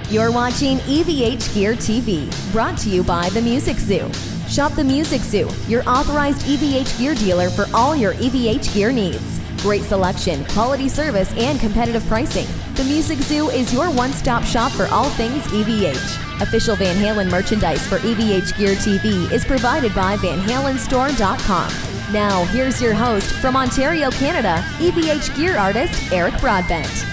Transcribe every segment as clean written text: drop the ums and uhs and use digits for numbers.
You're watching EVH Gear TV, brought to you by The Music Zoo. Shop The Music Zoo, your authorized EVH gear dealer for all your EVH gear needs. Great selection, quality service, and competitive pricing. The Music Zoo is your one-stop shop for all things EVH. Official Van Halen merchandise for EVH Gear TV is provided by VanHalenStore.com. Now, here's your host from Ontario, Canada, EVH gear artist Eric Broadbent.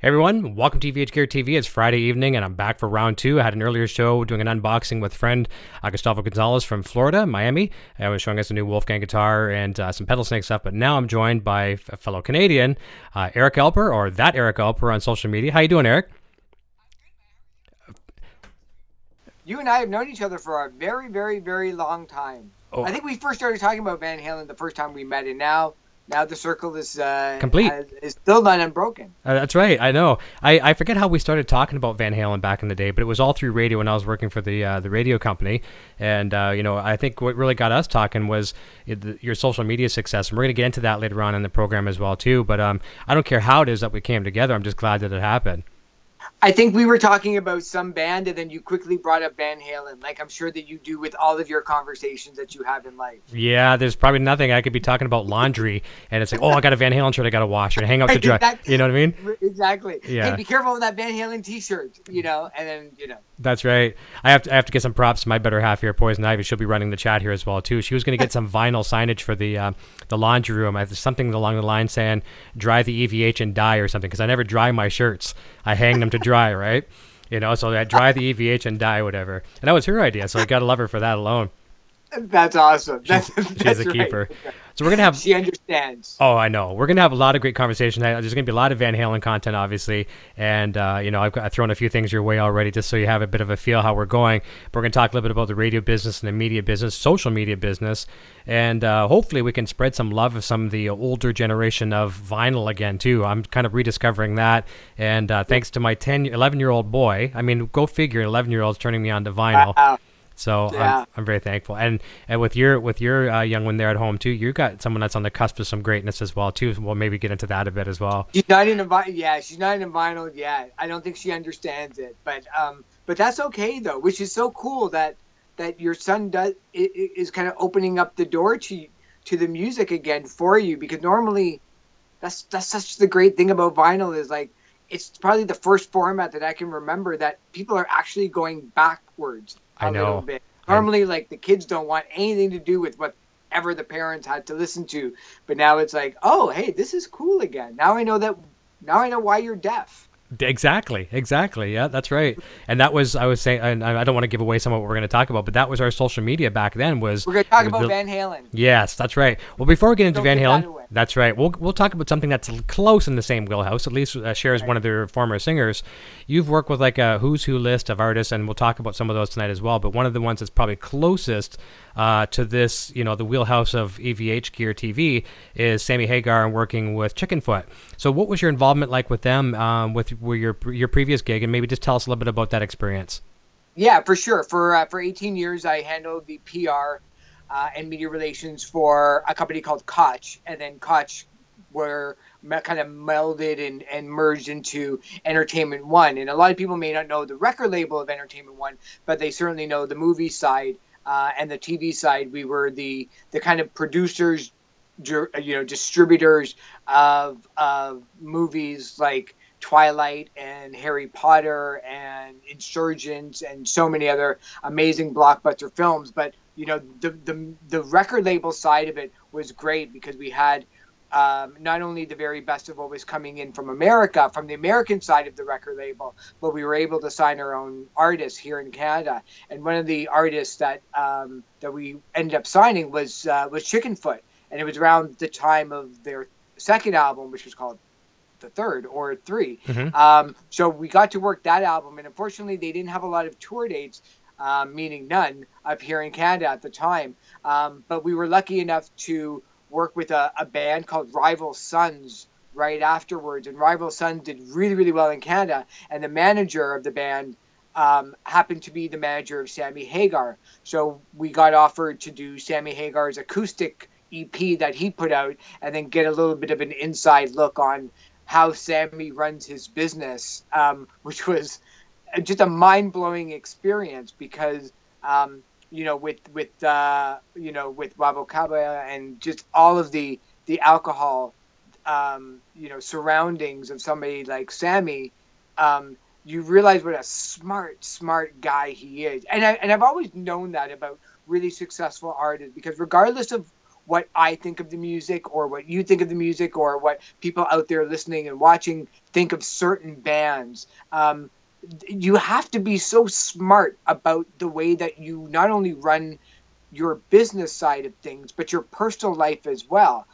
Hey everyone, welcome to EVH Gear TV. It's Friday evening and I'm back for round two. I had an earlier show doing an unboxing with friend Gustavo Gonzalez from Florida, Miami. I was showing us a new Wolfgang guitar and some Peddle Snake stuff, but now I'm joined by a fellow Canadian, Eric Alper, or that Eric Alper on social media. How you doing, Eric? You and I have known each other for a very, very, very long time. Oh. I think we first started talking about Van Halen the first time we met, and now the circle is complete. Is still not unbroken. That's right. I know. I forget how we started talking about Van Halen back in the day, but it was all through radio when I was working for the radio company. And I think what really got us talking was your social media success, and we're going to get into that later on in the program as well too. But I don't care how it is that we came together. I'm just glad that it happened. I think we were talking about some band, and then you quickly brought up Van Halen, like I'm sure that you do with all of your conversations that you have in life. Yeah, there's probably nothing. I could be talking about laundry, and it's like, oh, I got a Van Halen shirt I got to wash, or hang up to dry. You know what I mean? Exactly. Yeah. Hey, be careful with that Van Halen T-shirt, and then. That's right. I have to get some props to my better half here, Poison Ivy. She'll be running the chat here as well too. She was going to get some vinyl signage for the laundry room. I have something along the line saying "Dry the EVH and die" or something, because I never dry my shirts. I hang them to dry, right? So I dry the EVH and die, whatever. And that was her idea, so I got to love her for that alone. That's awesome. She's a keeper. Right. So we're going to have... She understands. Oh, I know. We're going to have a lot of great conversation. There's going to be a lot of Van Halen content, obviously. And, I've thrown a few things your way already just so you have a bit of a feel how we're going. But we're going to talk a little bit about the radio business and the media business, social media business. And hopefully we can spread some love of some of the older generation of vinyl again, too. I'm kind of rediscovering that. And thanks to my 11-year-old boy. I mean, go figure, 11-year-old's turning me on to vinyl. Wow. So yeah. I'm very thankful, and with your young one there at home too, you got someone that's on the cusp of some greatness as well too. So we'll maybe get into that a bit as well. She's not in vinyl yet. I don't think she understands it, but that's okay though, which is so cool that your son is kind of opening up the door to the music again for you, because normally that's such the great thing about vinyl is like it's probably the first format that I can remember that people are actually going backwards. I know. Little bit. Normally, like the kids don't want anything to do with whatever the parents had to listen to, but now it's like, oh, hey, this is cool again. Now I know why you're deaf. Exactly. Yeah, that's right. And that was, I was saying, and I don't want to give away some of what we're going to talk about, but that was our social media back then. We're going to talk about Van Halen. Yes, that's right. Well, before we get into Van Halen, that's right. We'll talk about something that's close in the same wheelhouse. At least shares one of their former singers. You've worked with like a who's who list of artists, and we'll talk about some of those tonight as well. But one of the ones that's probably closest to this, the wheelhouse of EVH Gear TV is Sammy Hagar and working with Chickenfoot. So what was your involvement like with them, with your previous gig, and maybe just tell us a little bit about that experience? Yeah, for sure. For 18 years, I handled the PR and media relations for a company called Koch, and then Koch were kind of melded and merged into Entertainment One. And a lot of people may not know the record label of Entertainment One, but they certainly know the movie side and the TV side. We were the kind of producers, distributors of movies like Twilight and Harry Potter and Insurgents and so many other amazing blockbuster films. But the record label side of it was great because we had not only the very best of what was coming in from America, from the American side of the record label, but we were able to sign our own artists here in Canada. And one of the artists that we ended up signing was Chickenfoot, and it was around the time of their second album, which was called The Third or Three. Mm-hmm. So we got to work that album, and unfortunately they didn't have a lot of tour dates, meaning none, up here in Canada at the time. But we were lucky enough to work with a band called Rival Sons right afterwards, and Rival Sons did really, really well in Canada, and the manager of the band happened to be the manager of Sammy Hagar. So we got offered to do Sammy Hagar's acoustic EP that he put out, and then get a little bit of an inside look on how Sammy runs his business, which was just a mind-blowing experience because, with Wabokaba and just all of the alcohol, surroundings of somebody like Sammy, you realize what a smart guy he is. And I've always known that about really successful artists, because regardless of what I think of the music or what you think of the music or what people out there listening and watching think of certain bands, you have to be so smart about the way that you not only run your business side of things, but your personal life as well.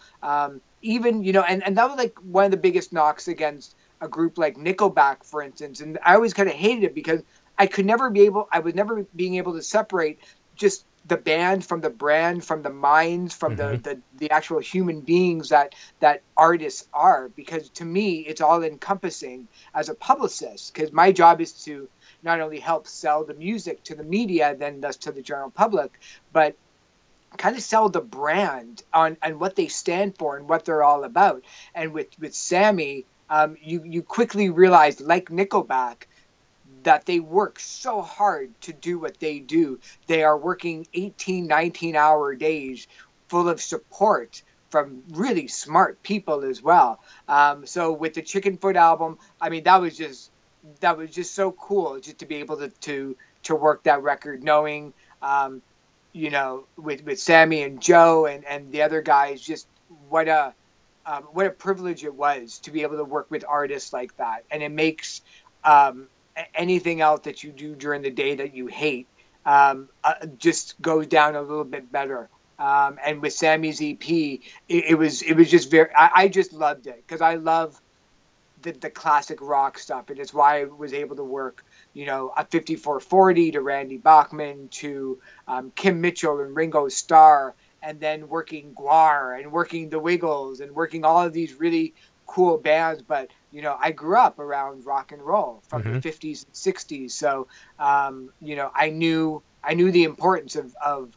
Even, and that was like one of the biggest knocks against a group like Nickelback, for instance. And I always kind of hated it because I was never being able to separate just the band from the brand, from the minds, from the actual human beings that artists are, because to me it's all encompassing as a publicist, because my job is to not only help sell the music to the media, then thus to the general public, but kind of sell the brand and what they stand for and what they're all about. And with Sammy, you quickly realize, like Nickelback, that they work so hard to do what they do. They are working 18, 19-hour days full of support from really smart people as well. So with the Chicken Foot album, I mean, that was just so cool, just to be able to work that record, knowing, with Sammy and Joe and the other guys, just what a privilege it was to be able to work with artists like that. And it makes anything else that you do during the day that you hate just goes down a little bit better. And with Sammy's EP, it was just I just loved it, because I love the classic rock stuff, and it's why I was able to work, a 5440 to Randy Bachman, to Kim Mitchell and Ringo Starr, and then working Guar and working the Wiggles and working all of these really cool bands. But I grew up around rock and roll from the 50s and 60s, so I knew the importance of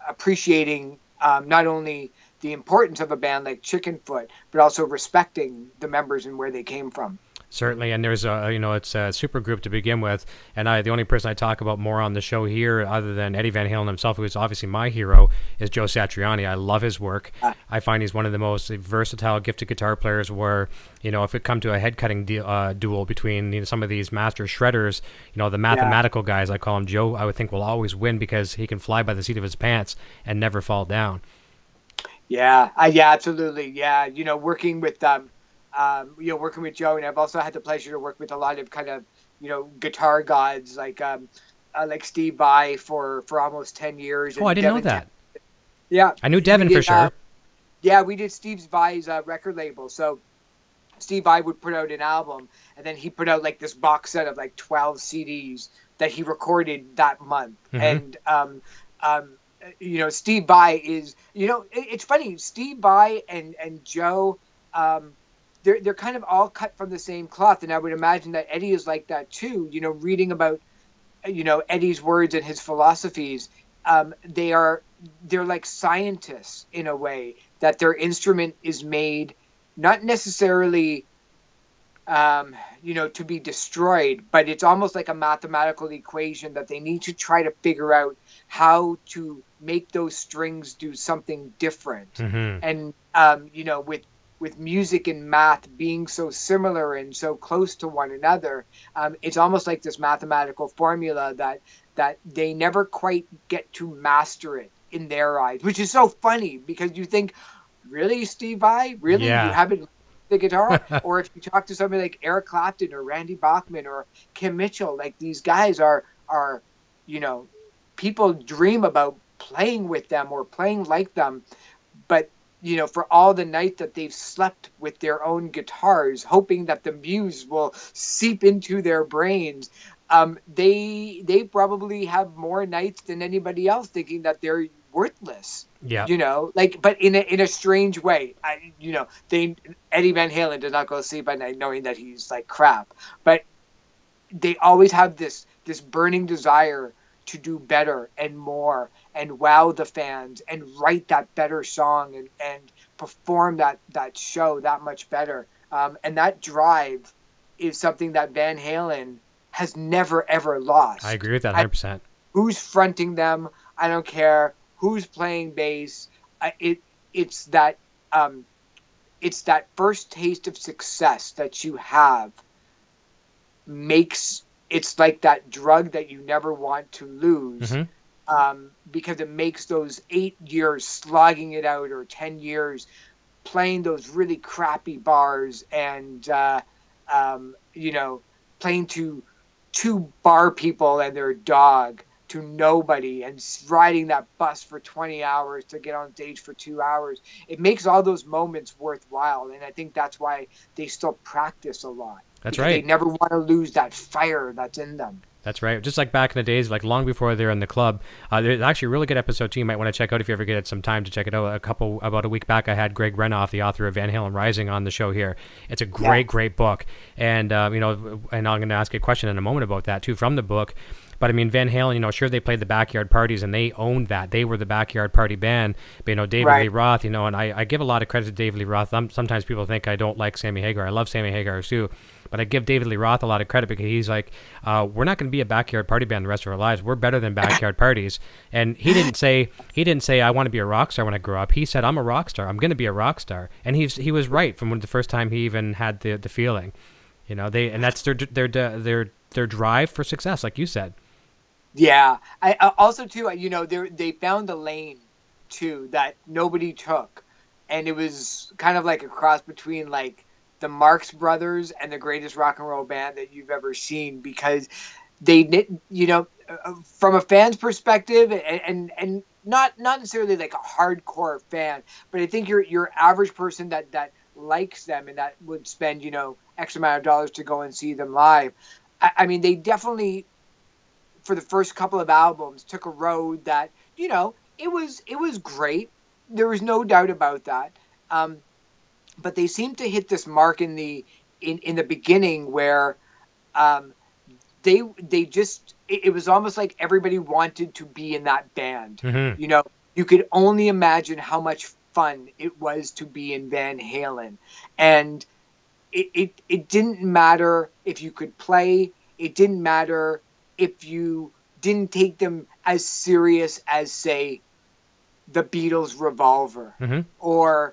appreciating not only the importance of a band like Chicken Foot, but also respecting the members and where they came from. Certainly, and there's it's a super group to begin with, and the only person I talk about more on the show here, other than Eddie Van Halen himself, who is obviously my hero, is Joe Satriani. I love his work. I find he's one of the most versatile, gifted guitar players. Where if it come to a head-cutting duel between some of these master shredders, the mathematical guys, I call him, Joe, I would think will always win, because he can fly by the seat of his pants and never fall down. Yeah, absolutely. Yeah, working with working with Joe, and I've also had the pleasure to work with a lot of kind of guitar gods like Steve Vai for almost 10 years. Oh, I didn't know that. Yeah, I knew Devin for sure. We did Steve Vai's record label. So Steve Vai would put out an album, and then he put out like this box set of like 12 CDs that he recorded that month. And Steve Vai is, it's funny, Steve Vai and Joe, they're kind of all cut from the same cloth. And I would imagine that Eddie is like that too, reading about, Eddie's words and his philosophies. They're like scientists in a way, that their instrument is made not necessarily, to be destroyed, but it's almost like a mathematical equation that they need to try to figure out how to make those strings do something different. And, with music and math being so similar and so close to one another, it's almost like this mathematical formula that they never quite get to master it in their eyes, which is so funny, because you think, really, Steve Vai? Really? Yeah. You haven't the guitar? Or if you talk to somebody like Eric Clapton or Randy Bachman or Kim Mitchell, like these guys are people dream about playing with them or playing like them, but for all the night that they've slept with their own guitars, hoping that the muse will seep into their brains, they probably have more nights than anybody else thinking that they're worthless. Yeah. But in a strange way. Eddie Van Halen does not go to sleep at night knowing that he's like crap. But they always have this burning desire to do better and more and wow the fans and write that better song and perform that show that much better. And that drive is something that Van Halen has never, ever lost. I agree with that 100%. Who's fronting them? I don't care. Who's playing bass? It's that first taste of success that you have it's like that drug that you never want to lose, because it makes those 8 years slogging it out, or 10 years playing those really crappy bars and playing to 2 bar people and their dog, to nobody, and riding that bus for 20 hours to get on stage for 2 hours. It makes all those moments worthwhile, and I think that's why they still practice a lot. That's right. They never want to lose that fire that's in them. That's right. Just like back in the days, like long before they're in the club. There's actually a really good episode too. You might want to check out if you ever get some time to check it out. About a week back, I had Greg Renoff, the author of Van Halen Rising, on the show here. It's a great book. And, and I'm going to ask you a question in a moment about that too from the book. But I mean, Van Halen, sure, they played the backyard parties and they owned that. They were the backyard party band. But, David Lee Roth, and I give a lot of credit to David Lee Roth. Sometimes people think I don't like Sammy Hagar. I love Sammy Hagar too. But I give David Lee Roth a lot of credit because he's like, we're not going to be a backyard party band the rest of our lives. We're better than backyard parties. And he didn't say I want to be a rock star when I grow up. He said, I'm a rock star. I'm going to be a rock star. And he was right from the first time he even had the feeling. And that's their drive for success, like you said. Yeah. I also too, they found a lane too that nobody took, and it was kind of like a cross between like the Marx Brothers and the greatest rock and roll band that you've ever seen, because they, from a fan's perspective, and not necessarily like a hardcore fan, but I think your average person that likes them and that would spend X amount of dollars to go and see them live. I mean, they definitely, for the first couple of albums, took a road that it was great. There was no doubt about that. But they seemed to hit this mark in the beginning where they just, it was almost like everybody wanted to be in that band. Mm-hmm. You could only imagine how much fun it was to be in Van Halen, and it didn't matter if you could play. It didn't matter if you didn't take them as serious as, say, the Beatles' Revolver, mm-hmm. or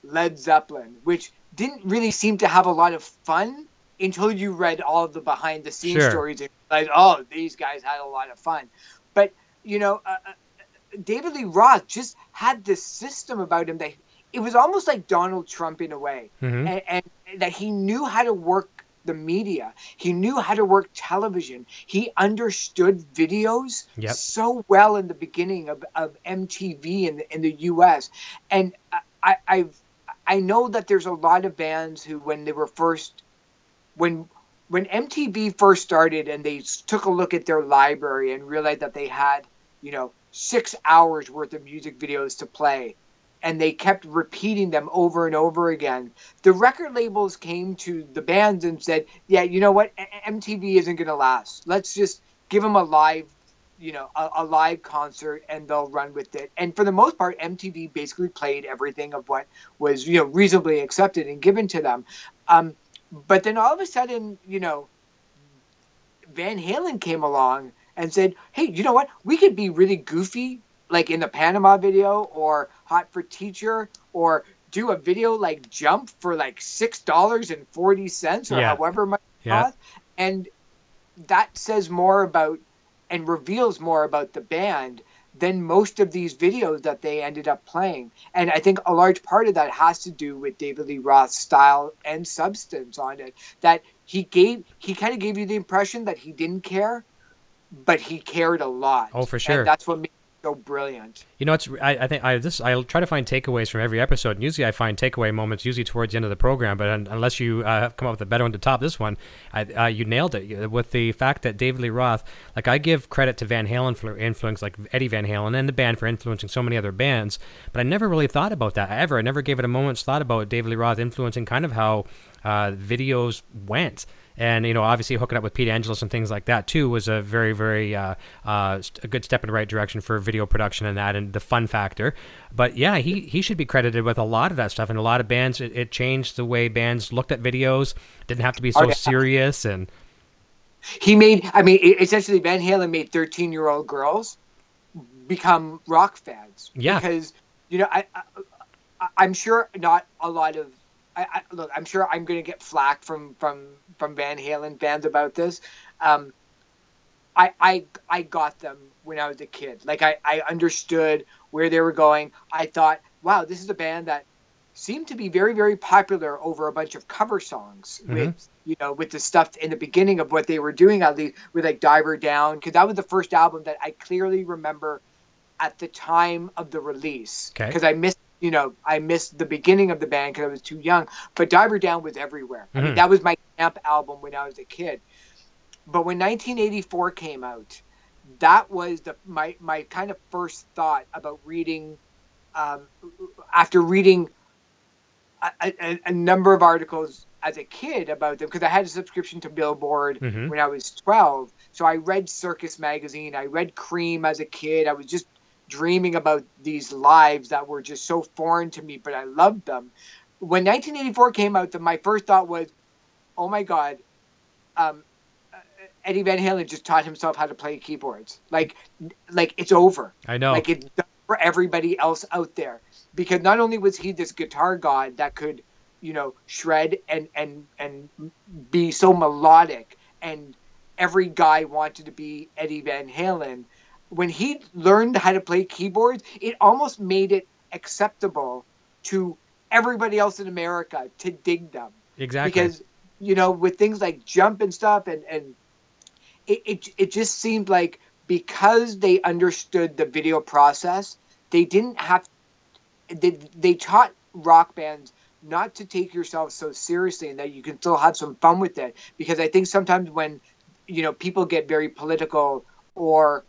Led Zeppelin, which didn't really seem to have a lot of fun until you read all of the behind-the-scenes stories and realized, oh, these guys had a lot of fun. But, David Lee Roth just had this system about him that it was almost like Donald Trump in a way, mm-hmm. and that he knew how to work the media. He knew how to work television. He understood videos so well in the beginning of MTV in the U.S. And I know that there's a lot of bands who, when MTV first started and they took a look at their library and realized that they had 6 hours worth of music videos to play, and they kept repeating them over and over again, the record labels came to the bands and said, yeah, you know what, MTV isn't going to last. Let's just give them a live concert and they'll run with it. And for the most part, MTV basically played everything of what was, reasonably accepted and given to them. But then all of a sudden, Van Halen came along and said, hey, you know what, we could be really goofy, like in the Panama video or Hot for Teacher, or do a video like Jump for like $6.40 or however much it costs. And that says more about and reveals more about the band than most of these videos that they ended up playing. And I think a large part of that has to do with David Lee Roth's style and substance on it, that he kind of gave you the impression that he didn't care, but he cared a lot. Oh, for sure. And that's what made so brilliant. I think I'll try to find takeaways from every episode. And usually I find takeaway moments usually towards the end of the program, but unless you come up with a better one to top this one, you nailed it with the fact that David Lee Roth, like, I give credit to Van Halen for influence, like Eddie Van Halen and the band for influencing so many other bands, but I never really thought about that ever. I never gave it a moment's thought about David Lee Roth influencing kind of how videos went. And, obviously hooking up with Pete Angelos and things like that too was a very, very a good step in the right direction for video production and that, and the fun factor. But yeah, he should be credited with a lot of that stuff. And a lot of bands, it changed the way bands looked at videos. Didn't have to be so serious. And essentially Van Halen made 13-year-old girls become rock fans. Yeah. Because, I'm sure not a lot of, look, I'm sure I'm going to get flack from Van Halen fans about this. I got them when I was a kid. Like I understood where they were going. I thought, wow, this is a band that seemed to be very, very popular over a bunch of cover songs with the stuff in the beginning of what they were doing, at least with like Diver Down, because that was the first album that I clearly remember at the time of the release. Because I missed the beginning of the band because I was too young. But Diver Down was everywhere. I mean, that was my camp album when I was a kid. But when 1984 came out, that was my kind of first thought about reading. After reading a number of articles as a kid about them, because I had a subscription to Billboard when I was 12. So I read Circus Magazine. I read Cream as a kid. I was just dreaming about these lives that were just so foreign to me, but I loved them. When 1984 came out, my first thought was, oh my God, Eddie Van Halen just taught himself how to play keyboards. Like it's over. I know. Like it's done for everybody else out there. Because not only was he this guitar god that could, shred and be so melodic, and every guy wanted to be Eddie Van Halen, when he learned how to play keyboards, it almost made it acceptable to everybody else in America to dig them. Exactly. Because, with things like Jump and stuff, and it just seemed like because they understood the video process, they didn't have, they taught rock bands not to take yourself so seriously and that you can still have some fun with it. Because I think sometimes when, people get very political, or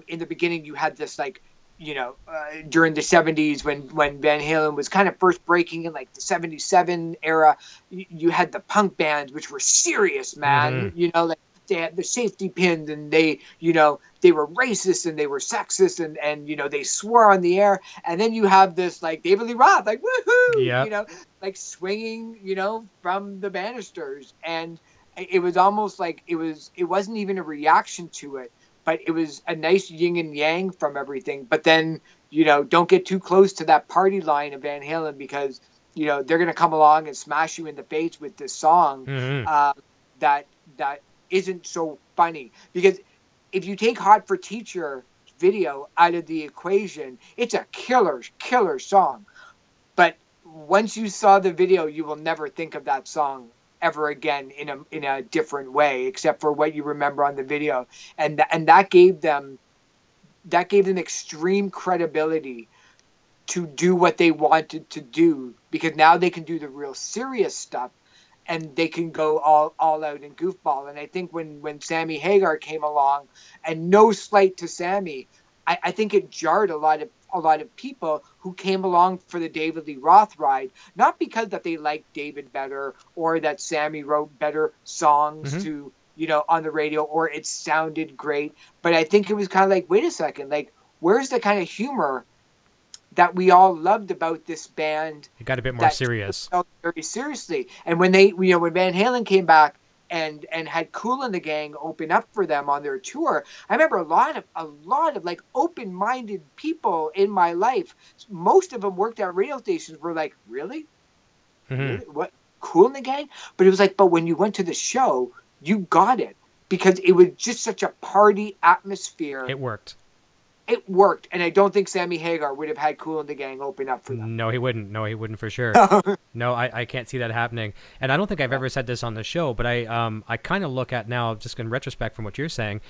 in the beginning you had this during the 70s when Van Halen was kind of first breaking in, like the 77 era, you had the punk bands, which were serious, man. Like they had the safety pins, and they were racist and they were sexist, and they swore on the air. And then you have this like David Lee Roth, like woohoo, like swinging, from the banisters. And it was almost like it wasn't even a reaction to it, but it was a nice yin and yang from everything. But then, don't get too close to that party line of Van Halen, because, they're going to come along and smash you in the face with this song that isn't so funny. Because if you take Hot for Teacher video out of the equation, it's a killer song. But once you saw the video, you will never think of that song ever again in a different way, except for what you remember on the video. And that gave them extreme credibility to do what they wanted to do, because now they can do the real serious stuff, and they can go all out and goofball. And I think when Sammy Hagar came along, and no slight to Sammy, I think it jarred a lot of people who came along for the David Lee Roth ride, not because that they liked David better, or that Sammy wrote better songs to, on the radio, or it sounded great. But I think it was kind of like, wait a second, like, where's the kind of humor that we all loved about this band? It got a bit more serious. Very seriously. And when when Van Halen came back and had Kool and the Gang open up for them on their tour, I remember a lot of like open-minded people in my life. Most of them worked at radio stations, were like, really? Really? What? Kool and the Gang? But it was like, but when you went to the show, you got it, because it was just such a party atmosphere. It worked. And I don't think Sammy Hagar would have had Kool and the Gang open up for them. No, he wouldn't for sure. No, I can't see that happening. And I don't think I've ever said this on the show, but I kind of look at now, just in retrospect from what you're saying,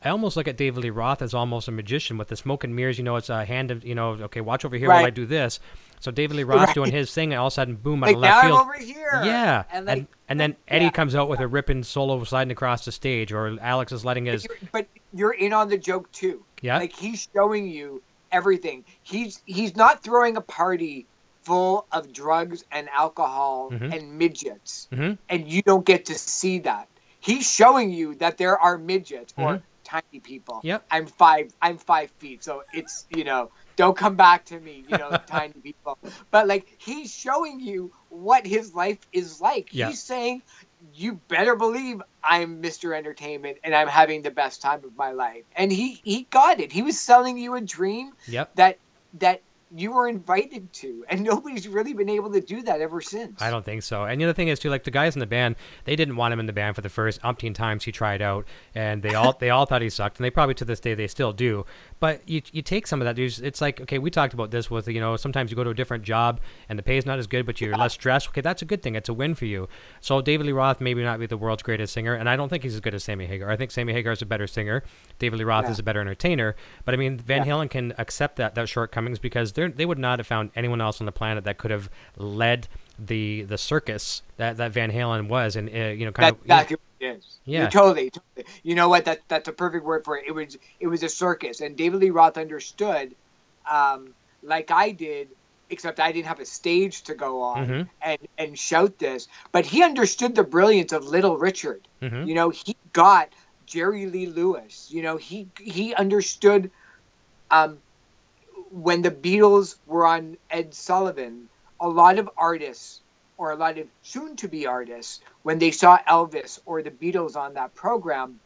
I almost look at David Lee Roth as almost a magician with the smoke and mirrors. It's a hand of, okay, watch over here while I do this. So David Lee Roth doing his thing, and all of a sudden, boom, out of left field. I'm over here. Yeah. And then Eddie comes out with a ripping solo sliding across the stage, or Alex is letting his... But you're in on the joke, too. Yeah. Like, he's showing you everything. He's not throwing a party full of drugs and alcohol and midgets, and you don't get to see that. he's showing you that there are midgets or tiny people. Yep. I'm 5 feet, so it's, don't come back to me, tiny people. But like, he's showing you what his life is like. Yeah. He's saying, you better believe I'm Mr. Entertainment and I'm having the best time of my life. And he got it. He was selling you a dream that you were invited to, and nobody's really been able to do that ever since. I don't think so. And the other thing is too, like the guys in the band, they didn't want him in the band for the first umpteen times he tried out, and they all thought he sucked, and they probably to this day they still do. But you take some of that, it's like, okay, we talked about this with, sometimes you go to a different job and the pay is not as good, but you're less stressed. Okay, that's a good thing. It's a win for you. So David Lee Roth maybe not be the world's greatest singer, and I don't think he's as good as Sammy Hagar. I think Sammy Hagar is a better singer. David Lee Roth is a better entertainer. But I mean, Van Halen can accept that shortcomings, because they would not have found anyone else on the planet that could have led the circus that Van Halen was, and exactly what it is. Yeah, totally. You know what? That's a perfect word for it. It was a circus, and David Lee Roth understood, like I did, except I didn't have a stage to go on and shout this. But he understood the brilliance of Little Richard. He got Jerry Lee Lewis. He understood. When the Beatles were on Ed Sullivan, a lot of artists, or a lot of soon-to-be artists, when they saw Elvis or the Beatles on that program,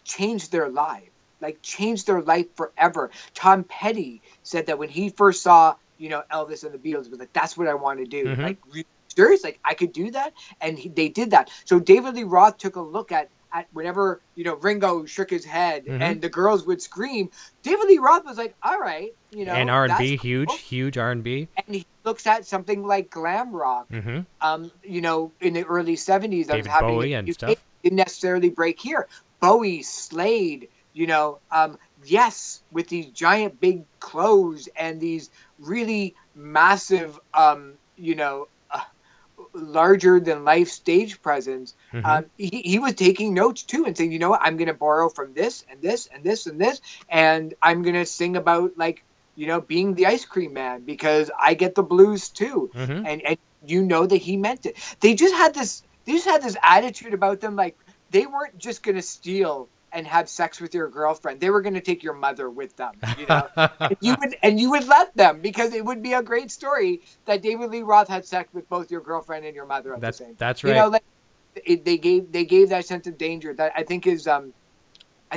changed their life forever. Tom Petty said that when he first saw, Elvis and the Beatles, was like, that's what I want to do. Like, serious? Like, I could do that? And they did that. So David Lee Roth took a look at whenever, Ringo shook his head and the girls would scream, David Lee Roth was like, all right, and R&B, huge R&B. And he looks at something like glam rock, in the early 70s. David Bowie and stuff. Didn't necessarily break here. Bowie, Slade, yes, with these giant big clothes and these really massive, larger than life stage presence. He was taking notes too and saying, I'm going to borrow from this and this and this and this, and I'm going to sing about, like, being the ice cream man because I get the blues too. And that he meant it. They just had this attitude about them, like they weren't just going to steal and have sex with your girlfriend. They were going to take your mother with them, and you would let them, because it would be a great story that David Lee Roth had sex with both your girlfriend and your mother at the same time. That's right. They gave that sense of danger that I think is, I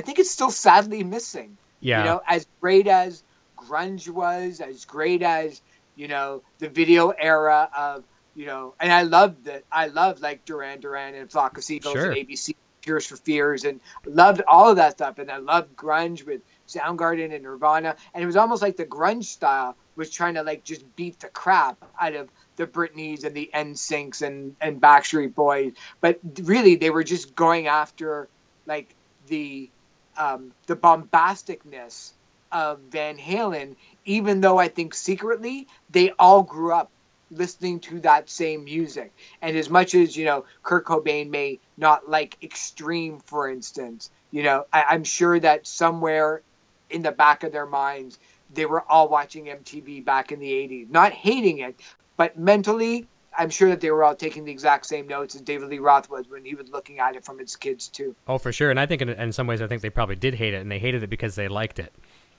think it's still sadly missing. Yeah. As great as grunge was, as great as, the video era of, and I loved like Duran Duran and Flock of Seagulls and ABC. Tears for Fears, and loved all of that stuff, and I loved grunge with Soundgarden and Nirvana, and it was almost like the grunge style was trying to like just beat the crap out of the Britneys and the NSYNCs and Backstreet Boys, but really they were just going after like the bombasticness of Van Halen, even though I think secretly they all grew up listening to that same music. And as much as, Kurt Cobain may not like Extreme, for instance, I'm sure that somewhere in the back of their minds, they were all watching MTV back in the 80s, not hating it, but mentally, I'm sure that they were all taking the exact same notes as David Lee Roth was when he was looking at it from his kids too. Oh, for sure. And I think in some ways, I think they probably did hate it, and they hated it because they liked it.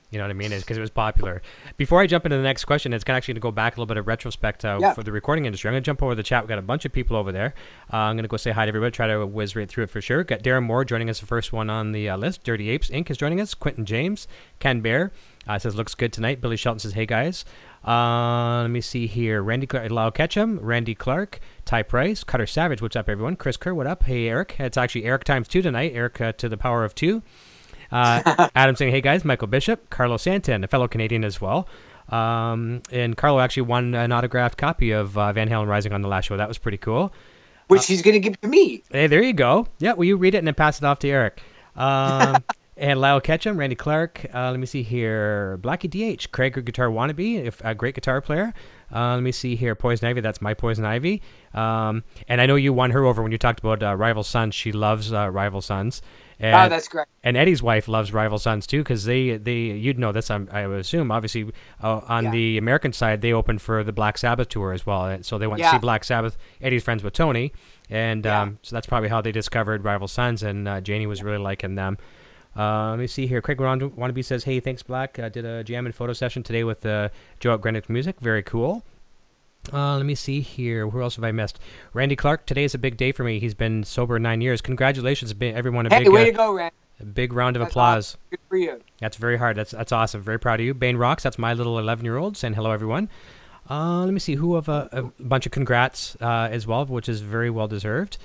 You know what I mean? It's because it was popular. Before I jump into the next question, it's actually going to go back a little bit of retrospect for the recording industry. I'm going to jump over the chat. We've got a bunch of people over there. I'm going to go say hi to everybody, try to whiz right through it for sure. Got Darren Moore joining us, the first one on the list. Dirty Apes Inc. is joining us. Quentin James. Ken Bear says, looks good tonight. Billy Shelton says, hey, guys. Let me see here. Lau Ketchum, Randy Clark, Ty Price, Cutter Savage. What's up, everyone? Chris Kerr, what up? Hey, Eric. It's actually Eric times 2 tonight. Eric to the power of 2. Adam saying, hey guys, Michael Bishop, Carlo Santin, a fellow Canadian as well. And Carlo actually won an autographed copy of Van Halen Rising on the last show. That was pretty cool. Which he's going to give to me. Hey, there you go. Yeah, will you read it and then pass it off to Eric? And Lyle Ketchum, Randy Clark. Let me see here. Blackie DH, Craig or Guitar Wannabe, a great guitar player. Let me see here. Poison Ivy, that's my Poison Ivy. And I know you won her over when you talked about Rival Sons. She loves Rival Sons. And, that's great. And Eddie's wife loves Rival Sons too, because they you'd know this. I would assume, obviously, on the American side, they opened for the Black Sabbath tour as well. And so they went to see Black Sabbath. Eddie's friends with Tony, and so that's probably how they discovered Rival Sons. And Janie was really liking them. Let me see here. Craig Wannabe says, "Hey, thanks, Black. Did a jam and photo session today with Joe at Greenwich Music. Very cool." Let me see here. Who else have I missed? Randy Clark. Today is a big day for me. He's been sober 9 years. Congratulations, everyone! Hey, way to go, Randy! A big round of applause. Awesome. Good for you. That's very hard. That's awesome. Very proud of you. Bane Rocks. That's my little 11-year-old saying hello, everyone. Let me see who have a bunch of congrats as well, which is very well deserved.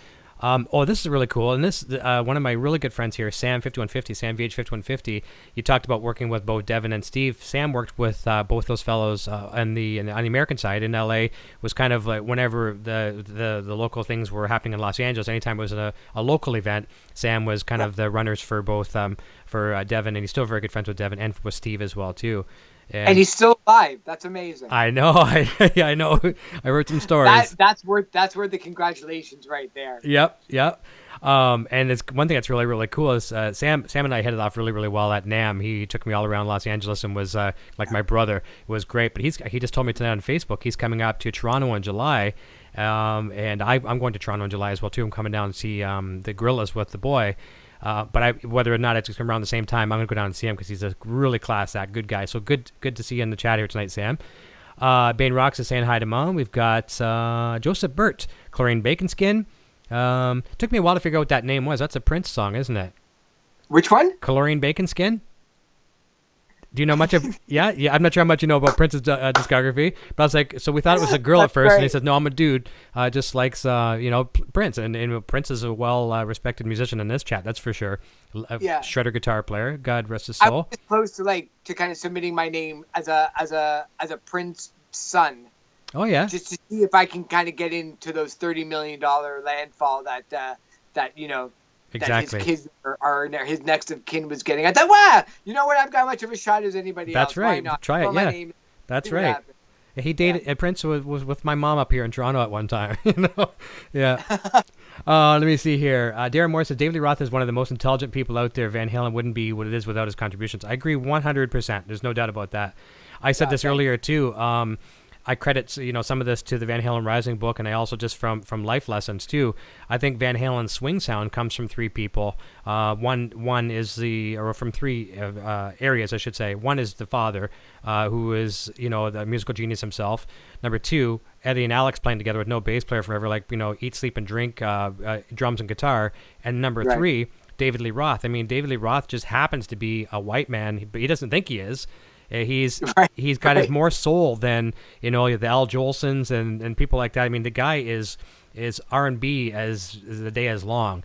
This is really cool. And this, one of my really good friends here, Sam VH 5150. You talked about working with both Devin and Steve. Sam worked with both those fellows on the American side in LA. Was kind of like whenever the local things were happening in Los Angeles. Anytime it was a local event, Sam was kind of the runners for both for Devin, and he's still very good friends with Devin and with Steve as well too. And he's still alive. That's amazing. I know. I know. I heard some stories. That's worth the congratulations right there. Yep. And it's one thing that's really, really cool is Sam and I hit it off really, really well at NAMM. He took me all around Los Angeles and was like my brother. It was great. But he just told me tonight on Facebook he's coming up to Toronto in July. And I'm going to Toronto in July as well too. I'm coming down and see the Gorillas with the boy. But whether or not it's going to come around the same time, I'm going to go down and see him because he's a really class act, good guy. So good to see you in the chat here tonight, Sam. Bane Rocks is saying hi to Mom. We've got Joseph Burt, Cloreen Baconskin. Took me a while to figure out what that name was. That's a Prince song, isn't it? Which one? Cloreen Baconskin. Do you know much of? Yeah. I'm not sure how much you know about Prince's discography, but I was like, so we thought it was a girl at first, great. And he said, no, I'm a dude, just likes Prince, and Prince is a well respected musician in this chat, that's for sure. Shredder guitar player, God rest his soul. I was close to kind of submitting my name as a Prince son. Oh yeah. Just to see if I can kind of get into those $30 million landfall that Exactly. That his kids are his next of kin was getting. I thought, wow, you know what? I've got much of a shot as anybody else. That's right. Why not? Try it. Yeah. That's right. He dated, and Prince was with my mom up here in Toronto at one time. Yeah. Let me see here. Darren Moore says David Lee Roth is one of the most intelligent people out there. Van Halen wouldn't be what it is without his contributions. I agree 100%. There's no doubt about that. I said this earlier too. I credit some of this to the Van Halen Rising book, and I also just from life lessons too. I think Van Halen's swing sound comes from three people. One is from three areas, I should say. One is the father, who is the musical genius himself. Number two, Eddie and Alex playing together with no bass player forever, like eat, sleep, and drink, drums and guitar. And number three, David Lee Roth. I mean, David Lee Roth just happens to be a white man, but he doesn't think he is. He's got his more soul than the Al Jolsons and people like that. I mean, the guy is R&B as the day is long,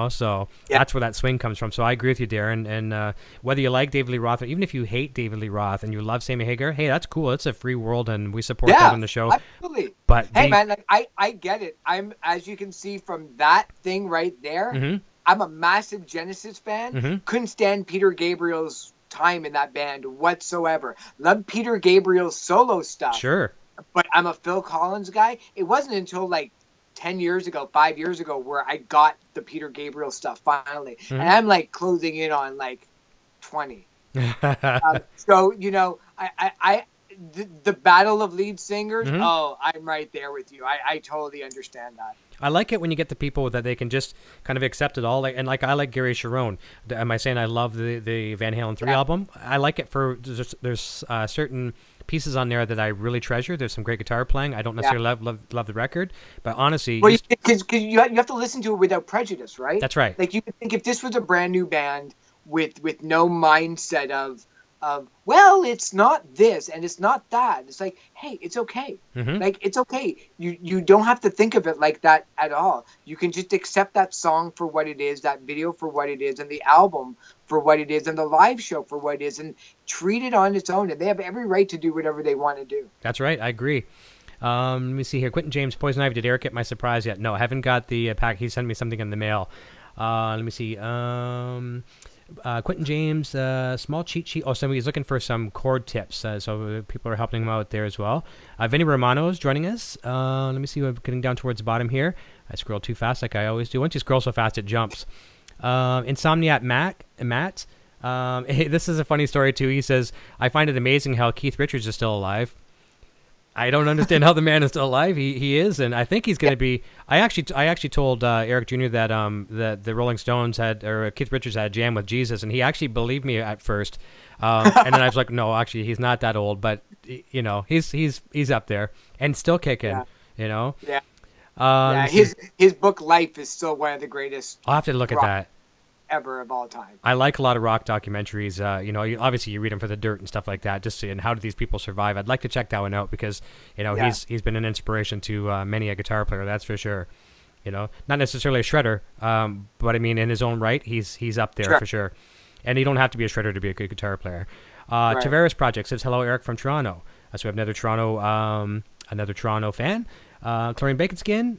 So that's where that swing comes from. So I agree with you, Darren. And whether you like David Lee Roth, or even if you hate David Lee Roth and you love Sammy Hagar, hey, that's cool. It's a free world, and we support that on the show. Absolutely. But hey, man, I get it. I'm, as you can see from that thing right there. Mm-hmm. I'm a massive Genesis fan. Mm-hmm. Couldn't stand Peter Gabriel's time in that band whatsoever. Loved Peter Gabriel's solo stuff. Sure. But I'm a Phil Collins guy. It wasn't until 5 years ago where I got the Peter Gabriel stuff finally. Mm-hmm. And I'm closing in on 20. So, the battle of lead singers, mm-hmm. Oh, I'm right there with you. I totally understand that. I like it when you get the people that they can just kind of accept it all. I like Gary Cherone. Am I saying I love the Van Halen 3 album? I like it for there's certain pieces on there that I really treasure. There's some great guitar playing. I don't necessarily love the record, but honestly, because you have to listen to it without prejudice, right? That's right. You could think if this was a brand new band with no mindset of well, it's not this and it's not that. It's hey, it's okay. Mm-hmm. It's okay. You don't have to think of it like that at all. You can just accept that song for what it is, that video for what it is, and the album for what it is, and the live show for what it is, and treat it on its own. And they have every right to do whatever they want to do. That's right. I agree. Let me see here. Quentin James, Poison Ivy. Did Eric get my surprise yet? No, I haven't got the pack. He sent me something in the mail. Let me see. Quentin James, small cheat sheet. Oh, somebody's looking for some chord tips. So people are helping him out there as well. Vinny Romano is joining us. Let me see. I'm getting down towards the bottom here. I scroll too fast like I always do. Once you scroll so fast, it jumps. Insomniac Matt. Hey, this is a funny story too. He says, I find it amazing how Keith Richards is still alive. I don't understand how the man is still alive. He is, and I think he's going to be. I actually told Eric Jr. that that the Rolling Stones or Keith Richards had a jam with Jesus, and he actually believed me at first, and then I was like, no, actually, he's not that old, but he's up there and still kicking. Yeah. Yeah. His book Life is still one of the greatest. I'll have to look at that. Ever of all time. I like a lot of rock documentaries. Obviously you read them for the dirt and stuff like that, just seeing how do these people survive. I'd like to check that one out because, he's been an inspiration to many a guitar player, that's for sure. Not necessarily a shredder, but I mean, in his own right, he's up there for sure. And you don't have to be a shredder to be a good guitar player. Tavares Project says, hello, Eric from Toronto. So we have another Toronto fan. Cloreen Baconskin,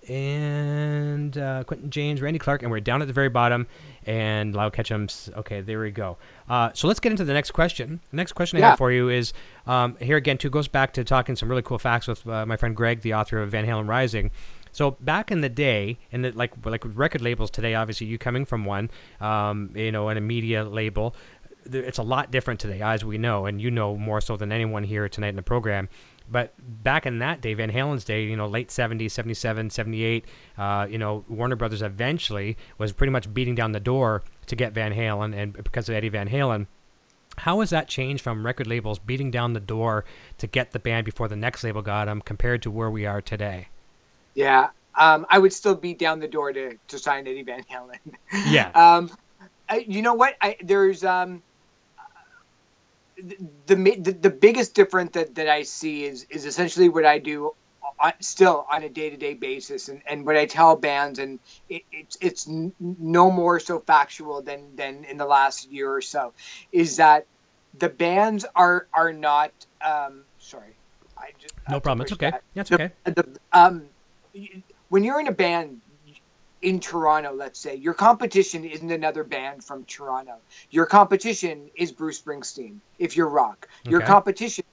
and Quentin James, Randy Clark, and we're down at the very bottom, and Lau Ketchum's. Okay, there we go. So let's get into the next question. The next question I have for you is, here again, too, goes back to talking some really cool facts with my friend Greg, the author of Van Halen Rising. So back in the day, like with record labels today, obviously you coming from one, and a media label, it's a lot different today, as we know, and you know more so than anyone here tonight in the program. But back in that day, Van Halen's day, late 70s, 77, 78, Warner Brothers eventually was pretty much beating down the door to get Van Halen, and because of Eddie Van Halen. How has that changed from record labels beating down the door to get the band before the next label got them compared to where we are today? Yeah. I would still beat down the door to sign Eddie Van Halen. Yeah. You know what? There's... The biggest difference that I see is essentially what I do still on a day-to-day basis, and what I tell bands, and it's no more so factual than in the last year or so, is that the bands are not sorry. No problem. It's okay. That's okay. When you're in a band in Toronto, let's say, your competition isn't another band from Toronto. Your competition is Bruce Springsteen, if you're rock. Your competition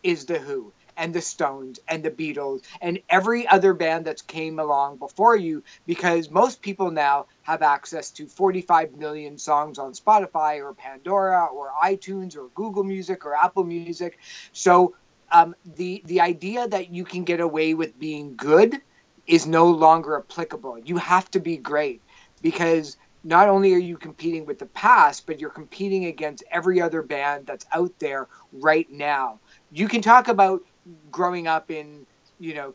is The Who and the Stones and the Beatles and every other band that's came along before you, because most people now have access to 45 million songs on Spotify or Pandora or iTunes or Google Music or Apple Music. So the idea that you can get away with being good is no longer applicable. You have to be great, because not only are you competing with the past, but you're competing against every other band that's out there right now. You can talk about growing up in,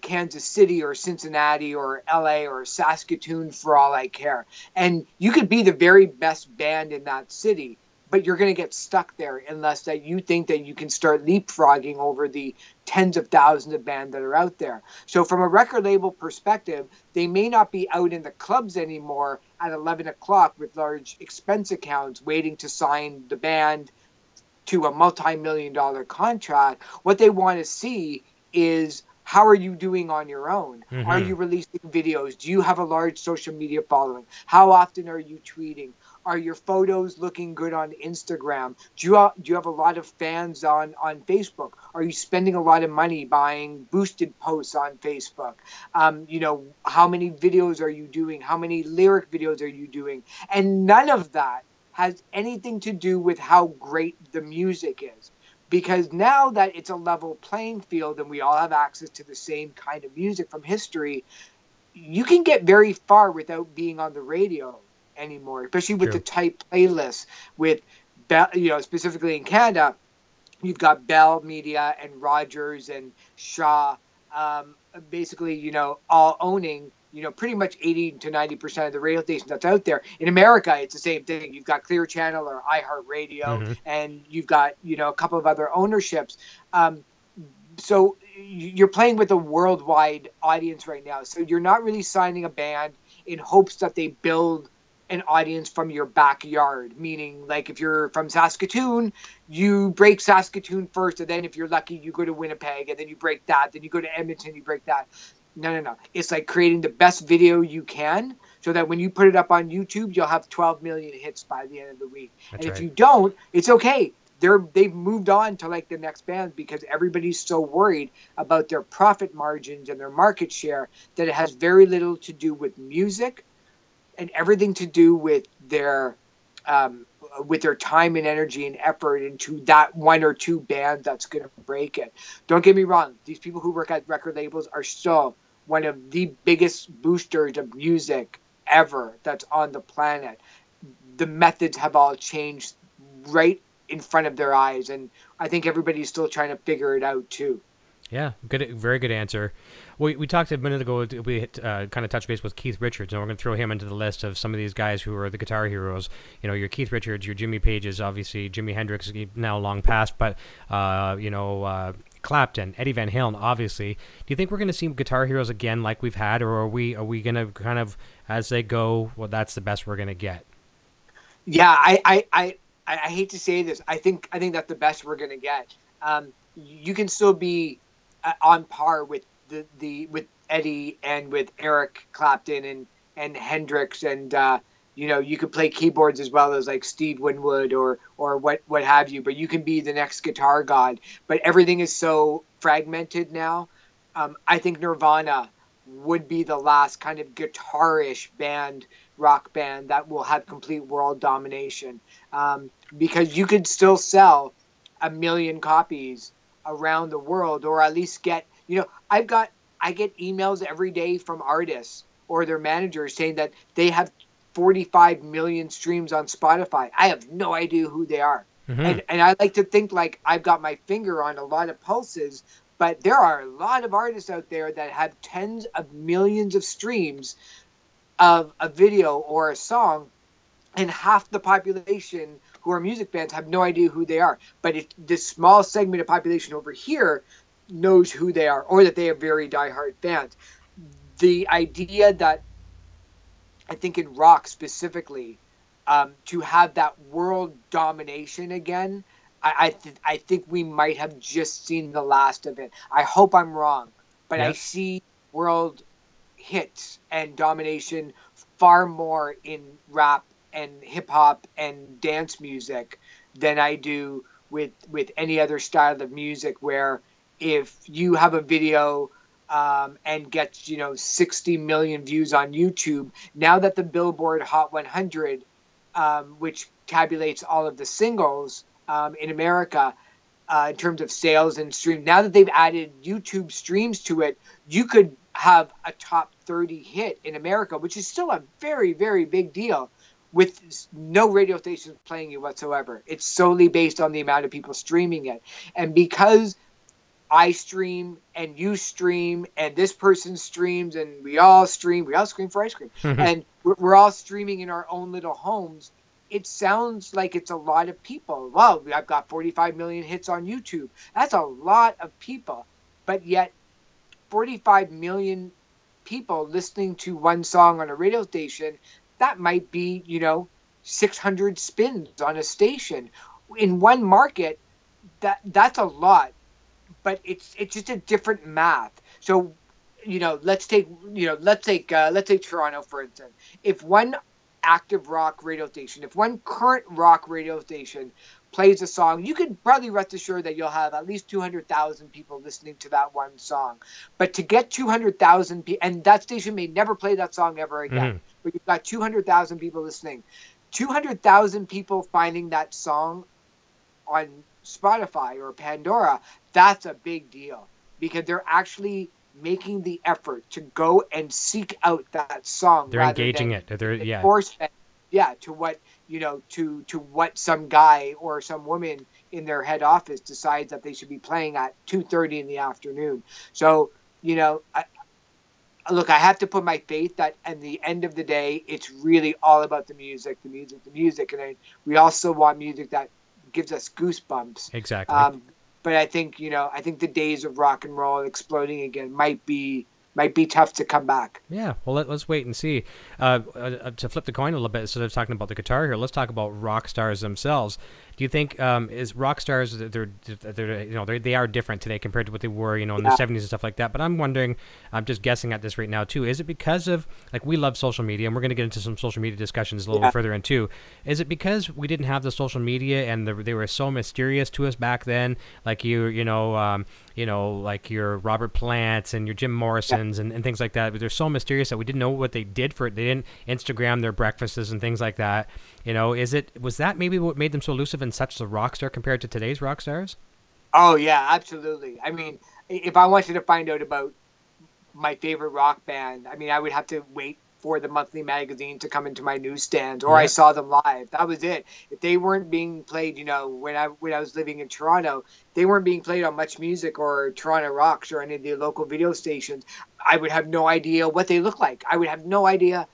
Kansas City or Cincinnati or LA or Saskatoon for all I care. And you could be the very best band in that city, but you're going to get stuck there unless that you think that you can start leapfrogging over the tens of thousands of bands that are out there. So from a record label perspective, they may not be out in the clubs anymore at 11 o'clock with large expense accounts waiting to sign the band to a multi-million-dollar contract. What they want to see is, how are you doing on your own? Mm-hmm. Are you releasing videos? Do you have a large social media following? How often are you tweeting? Are your photos looking good on Instagram? Do you have a lot of fans on Facebook? Are you spending a lot of money buying boosted posts on Facebook? How many videos are you doing? How many lyric videos are you doing? And none of that has anything to do with how great the music is. Because now that it's a level playing field and we all have access to the same kind of music from history, you can get very far without being on the radio anymore, especially with the type playlists with, specifically in Canada, you've got Bell Media and Rogers and Shaw, basically, all owning, pretty much 80 to 90% of the radio stations that's out there. In America, it's the same thing. You've got Clear Channel or iHeartRadio, and you've got, a couple of other ownerships. So you're playing with a worldwide audience right now. So you're not really signing a band in hopes that they build an audience from your backyard, meaning like if you're from Saskatoon, you break Saskatoon first, and then if you're lucky, you go to Winnipeg, and then you break that, then you go to Edmonton, you break that. No. It's like creating the best video you can so that when you put it up on YouTube, you'll have 12 million hits by the end of the week. That's and right. if you don't, it's okay. They've moved on to like the next band because everybody's so worried about their profit margins and their market share that it has very little to do with music and everything to do with their time and energy and effort into that one or two bands that's going to break it. Don't get me wrong. These people who work at record labels are still one of the biggest boosters of music ever that's on the planet. The methods have all changed right in front of their eyes, and I think everybody's still trying to figure it out too. Yeah, good, very good answer. We talked a minute ago, we kind of touched base with Keith Richards, and we're going to throw him into the list of some of these guys who are the guitar heroes. You know, your Keith Richards, your Jimmy Pages, obviously Jimi Hendrix, now long past, but, Clapton, Eddie Van Halen, obviously. Do you think we're going to see guitar heroes again like we've had, or are we going to kind of, as they go, well, that's the best we're going to get? Yeah, I hate to say this. I think that's the best we're going to get. You can still be on par with with Eddie and with Eric Clapton and Hendrix, and you could play keyboards as well as like Steve Winwood or what have you, but you can be the next guitar god. But everything is so fragmented now. I think Nirvana would be the last kind of guitarish band, rock band that will have complete world domination, because you could still sell 1 million copies around the world, or at least get, I get emails every day from artists or their managers saying that they have 45 million streams on Spotify. I have no idea who they are. Mm-hmm. And I like to think like I've got my finger on a lot of pulses, but there are a lot of artists out there that have tens of millions of streams of a video or a song, and half the population who are music fans have no idea who they are. But if this small segment of population over here knows who they are, or that they are very diehard fans. The idea that I think in rock specifically, to have that world domination again, I think we might have just seen the last of it. I hope I'm wrong, but yep. I see world hits and domination far more in rap and hip hop and dance music than I do with any other style of music, where if you have a video and gets 60 million views on YouTube, now that the Billboard Hot 100, which tabulates all of the singles in America in terms of sales and stream, now that they've added YouTube streams to it, you could have a top 30 hit in America, which is still a very, very big deal, with no radio stations playing it whatsoever. It's solely based on the amount of people streaming it. And because I stream and you stream and this person streams and we all stream for ice cream, and we're all streaming in our own little homes, it sounds like it's a lot of people. Wow, I've got 45 million hits on YouTube. That's a lot of people. But yet 45 million people listening to one song on a radio station, that might be, 600 spins on a station. In one market, that's a lot, but it's just a different math. So, let's take Toronto, for instance. If one active rock radio station, if one current rock radio station plays a song, you can probably rest assured that you'll have at least 200,000 people listening to that one song. But to get 200,000 people, and that station may never play that song ever again, but you've got 200,000 people listening. 200,000 people finding that song on Spotify or Pandora, that's a big deal, because they're actually making the effort to go and seek out that song. They're engaging it. To what to what some guy or some woman in their head office decides that they should be playing at 2:30 in the afternoon. So I have to put my faith that at the end of the day, it's really all about the music, and we also want music that gives us goosebumps. Exactly. But I think the days of rock and roll exploding again might be might be tough to come back. Yeah, well, let's wait and see. To flip the coin a little bit, instead of talking about the guitar here, let's talk about rock stars themselves. Do you think is rock stars they're they are different today compared to what they were in the 70s and stuff like that? But I'm wondering, I'm just guessing at this right now too. Is it because of we love social media, and we're going to get into some social media discussions a little bit further in too. Is it because we didn't have the social media and they were so mysterious to us back then, like your Robert Plants and your Jim Morrisons and things like that? But they're so mysterious that we didn't know what they did for it. They didn't Instagram their breakfasts and things like that. Was that maybe what made them so elusive and such a rock star compared to today's rock stars? Oh yeah, absolutely. I mean, if I wanted to find out about my favorite rock band, I mean, I would have to wait for the monthly magazine to come into my newsstand, or I saw them live. That was it. If they weren't being played, when I was living in Toronto, they weren't being played on Much Music or Toronto Rocks or any of the local video stations, I would have no idea what they look like. I would have no idea,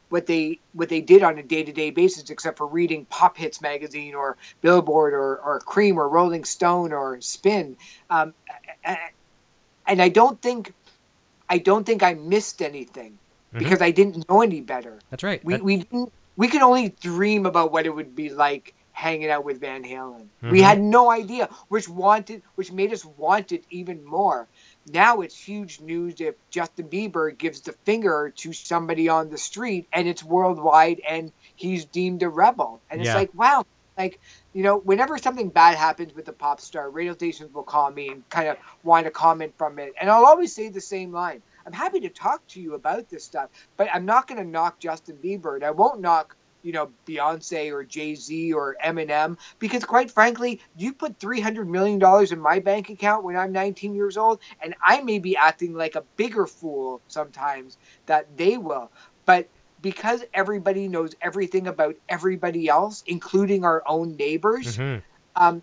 what they did on a day-to-day basis, except for reading Pop Hits magazine or Billboard or Cream or Rolling Stone or Spin. And I don't think I missed anything because I didn't know any better. That's right. We could only dream about what it would be like hanging out with Van Halen. We had no idea, which made us want it even more. Now it's huge news if Justin Bieber gives the finger to somebody on the street and it's worldwide and he's deemed a rebel. And it's like, wow, whenever something bad happens with a pop star, radio stations will call me and kind of want to comment from it. And I'll always say the same line. I'm happy to talk to you about this stuff, but I'm not going to knock Justin Bieber, and I won't knock Beyonce or Jay-Z or Eminem, because quite frankly, you put $300 million in my bank account when I'm 19 years old, and I may be acting like a bigger fool sometimes that they will. But because everybody knows everything about everybody else, including our own neighbors,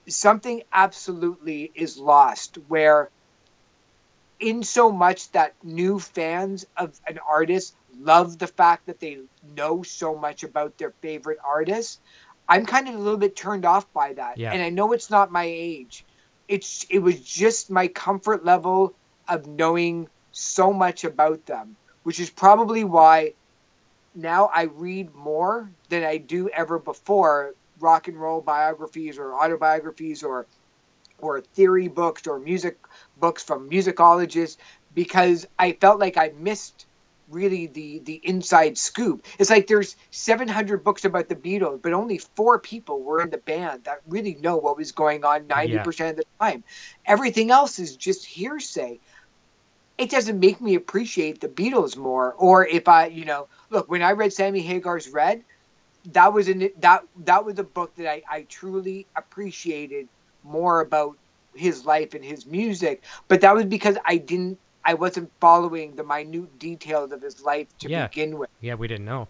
something absolutely is lost, where in so much that new fans of an artist love the fact that they know so much about their favorite artist, I'm kind of a little bit turned off by that. Yeah. And I know it's not my age. It was just my comfort level of knowing so much about them, which is probably why now I read more than I do ever before rock and roll biographies or autobiographies or theory books or music books from musicologists, because I felt like I missed really the inside scoop. It's like there's 700 books about the Beatles, but only 4 people were in the band that really know what was going on 90% of the time. Everything else is just hearsay. It doesn't make me appreciate the Beatles more. Or if look, when I read Sammy Hagar's Red, that was a book that I truly appreciated more about his life and his music, but that was because I wasn't following the minute details of his life to begin with. Yeah, we didn't know.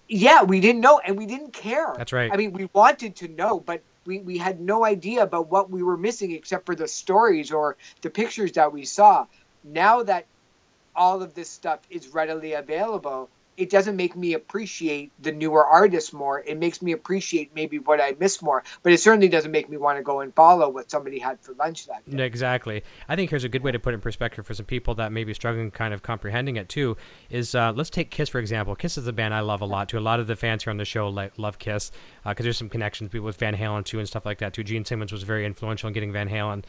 Yeah, we didn't know, and we didn't care. That's right. I mean, we wanted to know, but we had no idea about what we were missing except for the stories or the pictures that we saw. Now that all of this stuff is readily available, it doesn't make me appreciate the newer artists more. It makes me appreciate maybe what I missed more, but it certainly doesn't make me want to go and follow what somebody had for lunch that day. Exactly. I think here's a good way to put it in perspective for some people that may be struggling kind of comprehending it too, is let's take Kiss, for example. Kiss is a band I love a lot too. A lot of the fans here on the show love Kiss because there's some connections with Van Halen too and stuff like that too. Gene Simmons was very influential in getting Van Halen,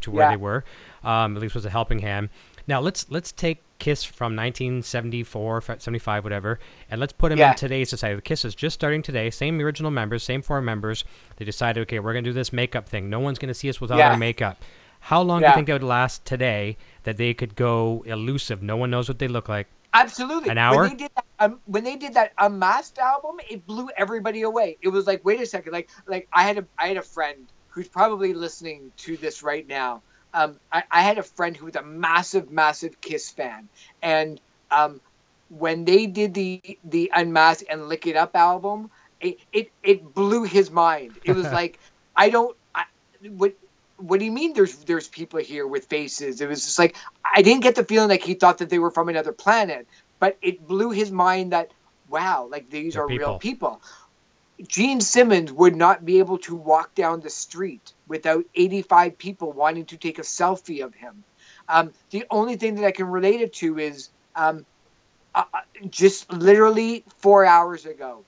to where they were, at least was a helping hand. Now let's take Kiss from 1974, 75, whatever, and let's put them in today's society. The Kiss is just starting today, same original members, same 4 members. They decided, okay, we're going to do this makeup thing. No one's going to see us without our makeup. How long do you think it would last today that they could go elusive? No one knows what they look like. Absolutely. An hour? When they did that Unmasked album, it blew everybody away. It was like, wait a second, like I had a friend who's probably listening to this right now. I had a friend who was a massive, massive Kiss fan, and when they did the Unmasked and Lick It Up album, it blew his mind. It was like, what do you mean? There's people here with faces? It was just like, I didn't get the feeling like he thought that they were from another planet, but it blew his mind that, wow, like these are real people. Gene Simmons would not be able to walk down the street without 85 people wanting to take a selfie of him. The only thing that I can relate it to is just literally 4 hours ago,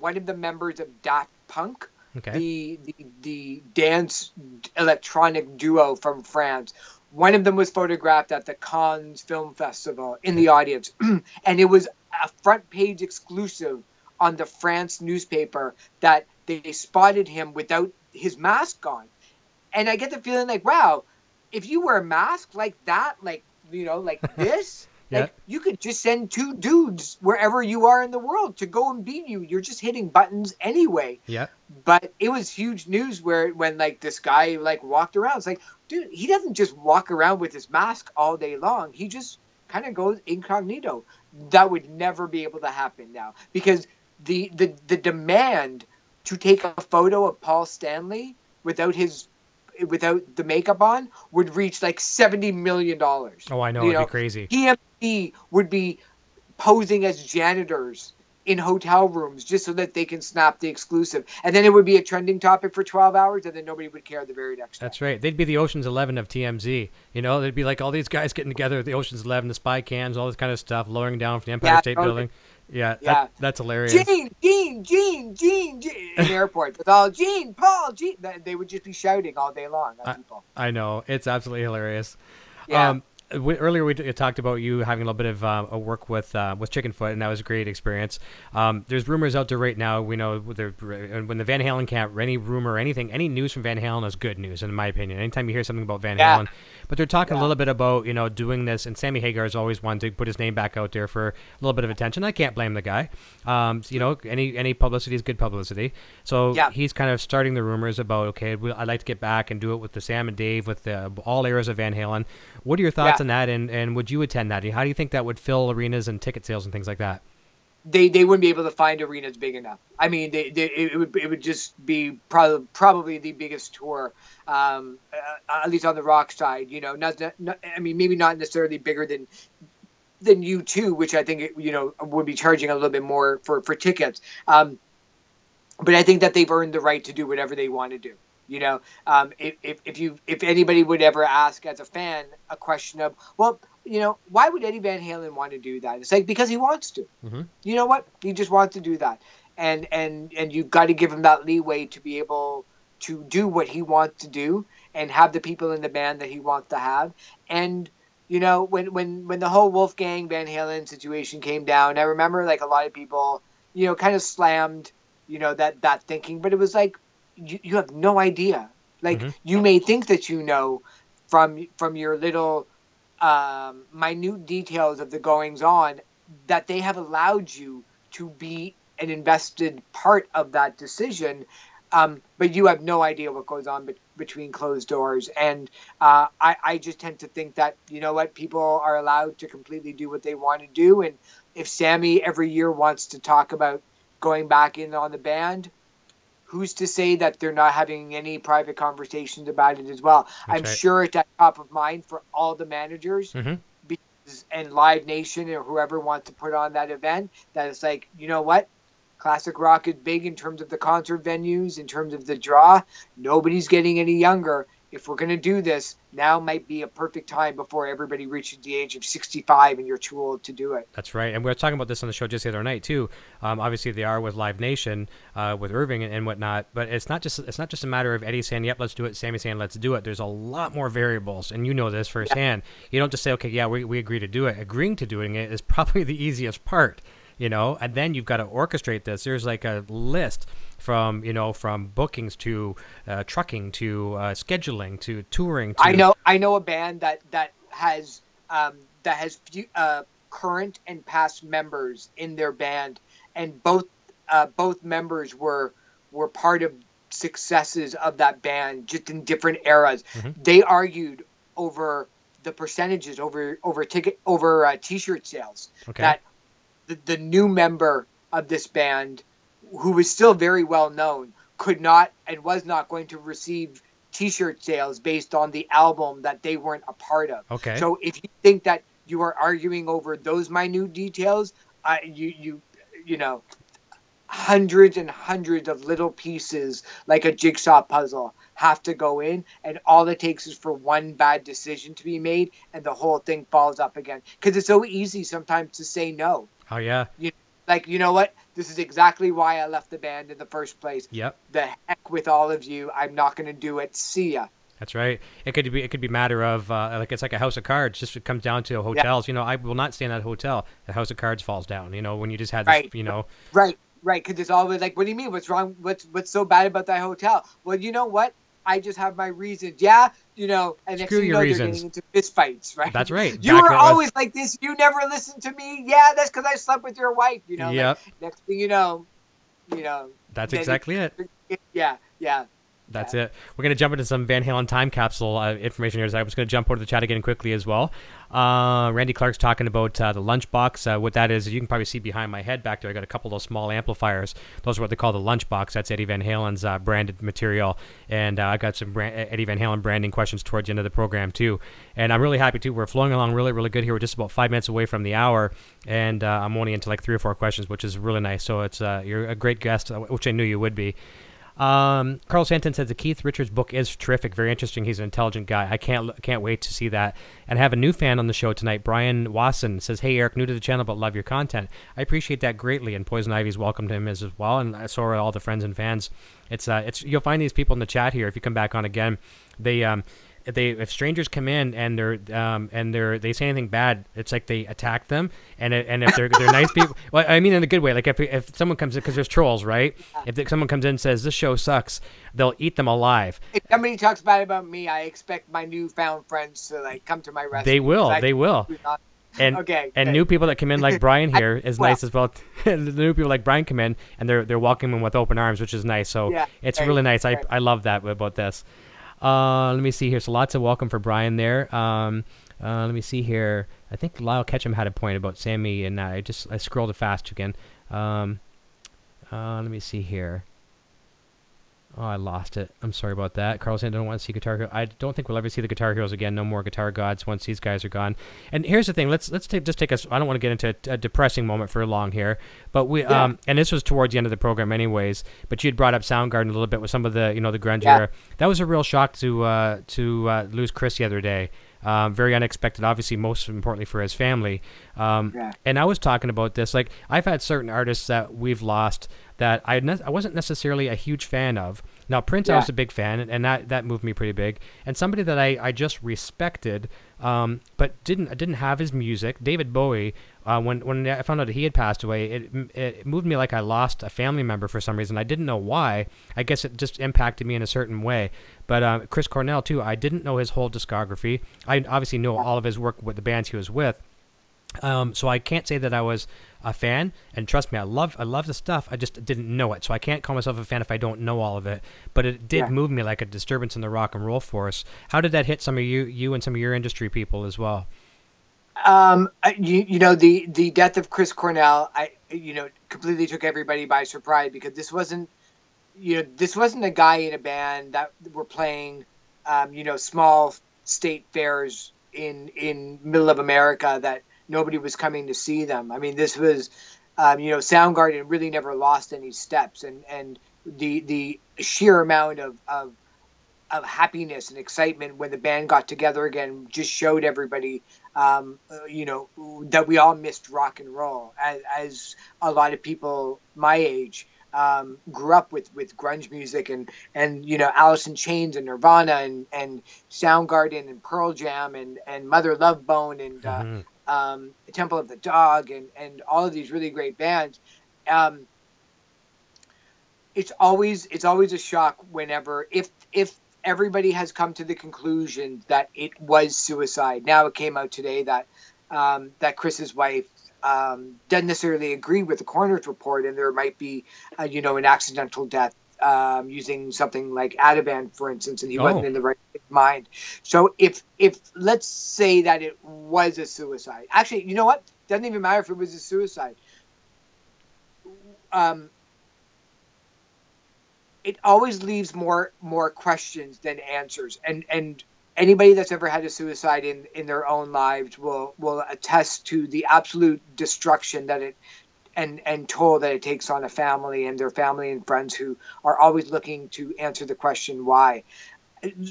one of the members of Daft Punk, the dance electronic duo from France, one of them was photographed at the Cannes Film Festival in the audience, and it was a front page exclusive on the France newspaper that they spotted him without his mask on. And I get the feeling like, wow, if you wear a mask like that, like, you know, like this, like you could just send two dudes wherever you are in the world to go and beat you. You're just hitting buttons anyway. Yeah. But it was huge news when like this guy like walked around. It's like, dude, he doesn't just walk around with his mask all day long. He just kind of goes incognito. That would never be able to happen now, because the demand to take a photo of Paul Stanley without the makeup on would reach like $70 million. Oh, I know. It'd be crazy. TMZ would be posing as janitors in hotel rooms just so that they can snap the exclusive. And then it would be a trending topic for 12 hours, and then nobody would care the very next day. That's right. They'd be the Ocean's 11 of TMZ. You know, they'd be like all these guys getting together at the Ocean's 11, the spy cams, all this kind of stuff, lowering down from the Empire State Building. Yeah, that's hilarious. Gene, in the airport. It's all Gene, Paul, Gene. They would just be shouting all day long at people. I know. It's absolutely hilarious. Yeah. Earlier we talked about you having a little bit of a work with Chickenfoot, and that was a great experience. There's rumors out there right now. We know when the Van Halen camp, any rumor, anything, any news from Van Halen is good news, in my opinion. Anytime you hear something about Van Halen, but they're talking a little bit about doing this, and Sammy Hagar's always wanted to put his name back out there for a little bit of attention. I can't blame the guy. Any publicity is good publicity. So he's kind of starting the rumors about I'd like to get back and do it with the Sam and Dave, with all eras of Van Halen. What are your thoughts on that, and would you attend that? How do you think that would fill arenas and ticket sales and things like that? They wouldn't be able to find arenas big enough. I mean, it would just be probably the biggest tour, at least on the rock side. Maybe not necessarily bigger than U2, which I think would be charging a little bit more for tickets. But I think that they've earned the right to do whatever they want to do. If anybody would ever ask as a fan a question of, well, why would Eddie Van Halen want to do that? It's like, because he wants to. Mm-hmm. You know what? He just wants to do that. And you've got to give him that leeway to be able to do what he wants to do and have the people in the band that he wants to have. And, when the whole Wolfgang Van Halen situation came down, I remember like a lot of people, kind of slammed, that thinking, but it was like, you have no idea. Like, you may think that from your little minute details of the goings on that they have allowed you to be an invested part of that decision, but you have no idea what goes on between closed doors. And I just tend to think that, people are allowed to completely do what they want to do. And if Sammy every year wants to talk about going back in on the band, who's to say that they're not having any private conversations about it as well? I'm sure it's at top of mind for all the managers, and Live Nation or whoever wants to put on that event, that it's like, you know what? Classic rock is big in terms of the concert venues, in terms of the draw. Nobody's getting any younger. If we're going to do this, now might be a perfect time before everybody reaches the age of 65 and you're too old to do it. That's right. And we were talking about this on the show just the other night too. Obviously they are with Live Nation, with Irving and whatnot, but it's not just a matter of Eddie saying, yep, let's do it, Sammy saying, let's do it. There's a lot more variables, and you know this firsthand. You don't just say, okay, yeah, we agree to do it. Agreeing to doing it is probably the easiest part, and then you've got to orchestrate this. There's like a list from bookings to trucking to scheduling to touring. I know a band that has current and past members in their band, and both members were part of successes of that band, just in different eras. They argued over the percentages over t-shirt sales. That the new member of this band, who was still very well known, could not and was not going to receive t-shirt sales based on the album that they weren't a part of. Okay. So if you think that you are arguing over those minute details, hundreds and hundreds of little pieces, like a jigsaw puzzle, have to go in, and all it takes is for one bad decision to be made, and the whole thing falls up again. Because it's so easy sometimes to say no. Oh yeah. You know what? This is exactly why I left the band in the first place. Yep. The heck with all of you. I'm not going to do it. See ya. That's right. It could be a matter of like it's like a house of cards. Just it comes down to hotels. Yeah. I will not stay in that hotel. The house of cards falls down. When you just had this, Right. Right. Because it's always like, what do you mean? What's wrong? What's so bad about that hotel? Well, you know what? I just have my reasons. Yeah. And next thing you know, they're getting into fist fights, right? That's right. You were always like this. You never listened to me. Yeah, that's because I slept with your wife. Yep. Like, next thing you know. That's exactly it. Yeah. That's it. We're going to jump into some Van Halen time capsule information here. I was going to jump over to the chat again quickly as well. Randy Clark's talking about the lunchbox. What that is, you can probably see behind my head back there. I got a couple of those small amplifiers. Those are what they call the lunchbox. That's Eddie Van Halen's branded material. And I got some Eddie Van Halen branding questions towards the end of the program too. And I'm really happy too. We're flowing along really, really good here. We're just about 5 minutes away from the hour. And I'm only into like 3 or 4 questions, which is really nice. So it's you're a great guest, which I knew you would be. Carlo Santin says the Keith Richards book is terrific, very interesting. He's an intelligent guy. I can't wait to see that. And have a new fan on the show tonight. Brian Wasson says, "Hey Eric, new to the channel but love your content." I appreciate that greatly, and Poison Ivy's welcomed him as well, and so are all the friends and fans. It's you'll find these people in the chat here if you come back on again. If strangers come in and they say anything bad, it's like they attack them, and if they're nice people, well, I mean in a good way. Like if someone comes in, because there's trolls, right? If someone comes in and says this show sucks, they'll eat them alive. If somebody talks bad about me, I expect my newfound friends to like come to my rescue. They will. And new people that come in like Brian here is nice as well. The new people like Brian come in and they're welcoming them with open arms, which is nice. So it's really nice. I love that about this. Let me see here. So lots of welcome for Brian there. Let me see here. I think Lyle Ketchum had a point about Sammy, and I scrolled it fast again. Let me see here. Oh, I lost it. I'm sorry about that. Carl said I don't want to see Guitar Heroes. I don't think we'll ever see the Guitar Heroes again. No more Guitar Gods once these guys are gone. And here's the thing. Let's take us. I don't want to get into a depressing moment for long here, but we and this was towards the end of the program, anyways. But you had brought up Soundgarden a little bit with some of the the grunge era. That was a real shock to lose Chris the other day. Very unexpected, obviously, most importantly for his family. And I was talking about this. Like, I've had certain artists that we've lost that I wasn't necessarily a huge fan of. Now, Prince, I was a big fan, and that moved me pretty big. And somebody that I just respected, but didn't have his music, David Bowie. When I found out that he had passed away, it moved me like I lost a family member for some reason. I didn't know why. I guess it just impacted me in a certain way. But Chris Cornell, too, I didn't know his whole discography. I obviously know all of his work with the bands he was with. So I can't say that I was a fan, and trust me, I love the stuff. I just didn't know it, so I can't call myself a fan if I don't know all of it. But it did move me like a disturbance in the rock and roll force. How did that hit some of you and some of your industry people as well? The death of Chris Cornell, completely took everybody by surprise, because this wasn't a guy in a band that were playing, small state fairs in middle of America that nobody was coming to see them. I mean, this was, Soundgarden really never lost any steps, and the sheer amount of happiness and excitement when the band got together again just showed everybody, that we all missed rock and roll, as a lot of people my age grew up with grunge music and Alice in Chains and Nirvana and Soundgarden and Pearl Jam and Mother Love Bone and Temple of the Dog and all of these really great bands. It's always a shock whenever if everybody has come to the conclusion that it was suicide. Now it came out today that Chris's wife doesn't necessarily agree with the coroner's report, and there might be an accidental death using something like Ativan, for instance, and he wasn't in the right mind. So if let's say that it was a suicide, actually, you know what? Doesn't even matter if it was a suicide. It always leaves more questions than answers, and anybody that's ever had a suicide in their own lives will attest to the absolute destruction that and toll that it takes on a family and their family and friends who are always looking to answer the question why.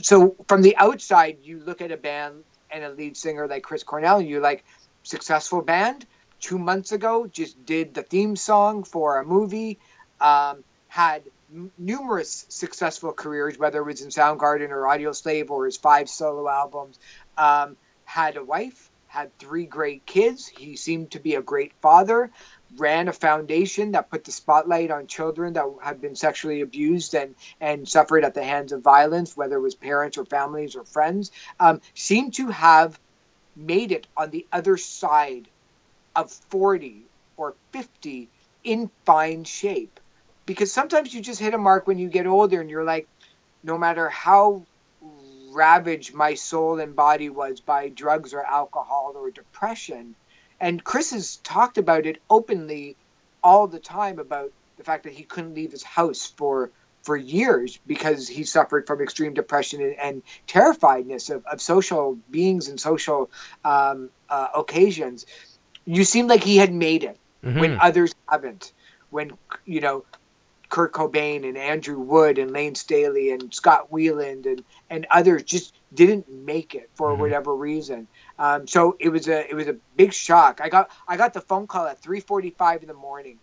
So from the outside, you look at a band and a lead singer like Chris Cornell, and you're like, successful band, 2 months ago just did the theme song for a movie, had numerous successful careers, whether it was in Soundgarden or Audioslave or his 5 solo albums, had a wife, had 3 great kids. He seemed to be a great father, ran a foundation that put the spotlight on children that have been sexually abused and suffered at the hands of violence, whether it was parents or families or friends, seemed to have made it on the other side of 40 or 50 in fine shape. Because sometimes you just hit a mark when you get older and you're like, no matter how ravaged my soul and body was by drugs or alcohol or depression. And Chris has talked about it openly all the time, about the fact that he couldn't leave his house for years because he suffered from extreme depression and terrifiedness of social beings and social occasions. You seemed like he had made it when others haven't. When, Kurt Cobain and Andrew Wood and Lane Staley and Scott Weiland and others just didn't make it for whatever reason. So it was a big shock. I got the phone call at 3:45 in the morning,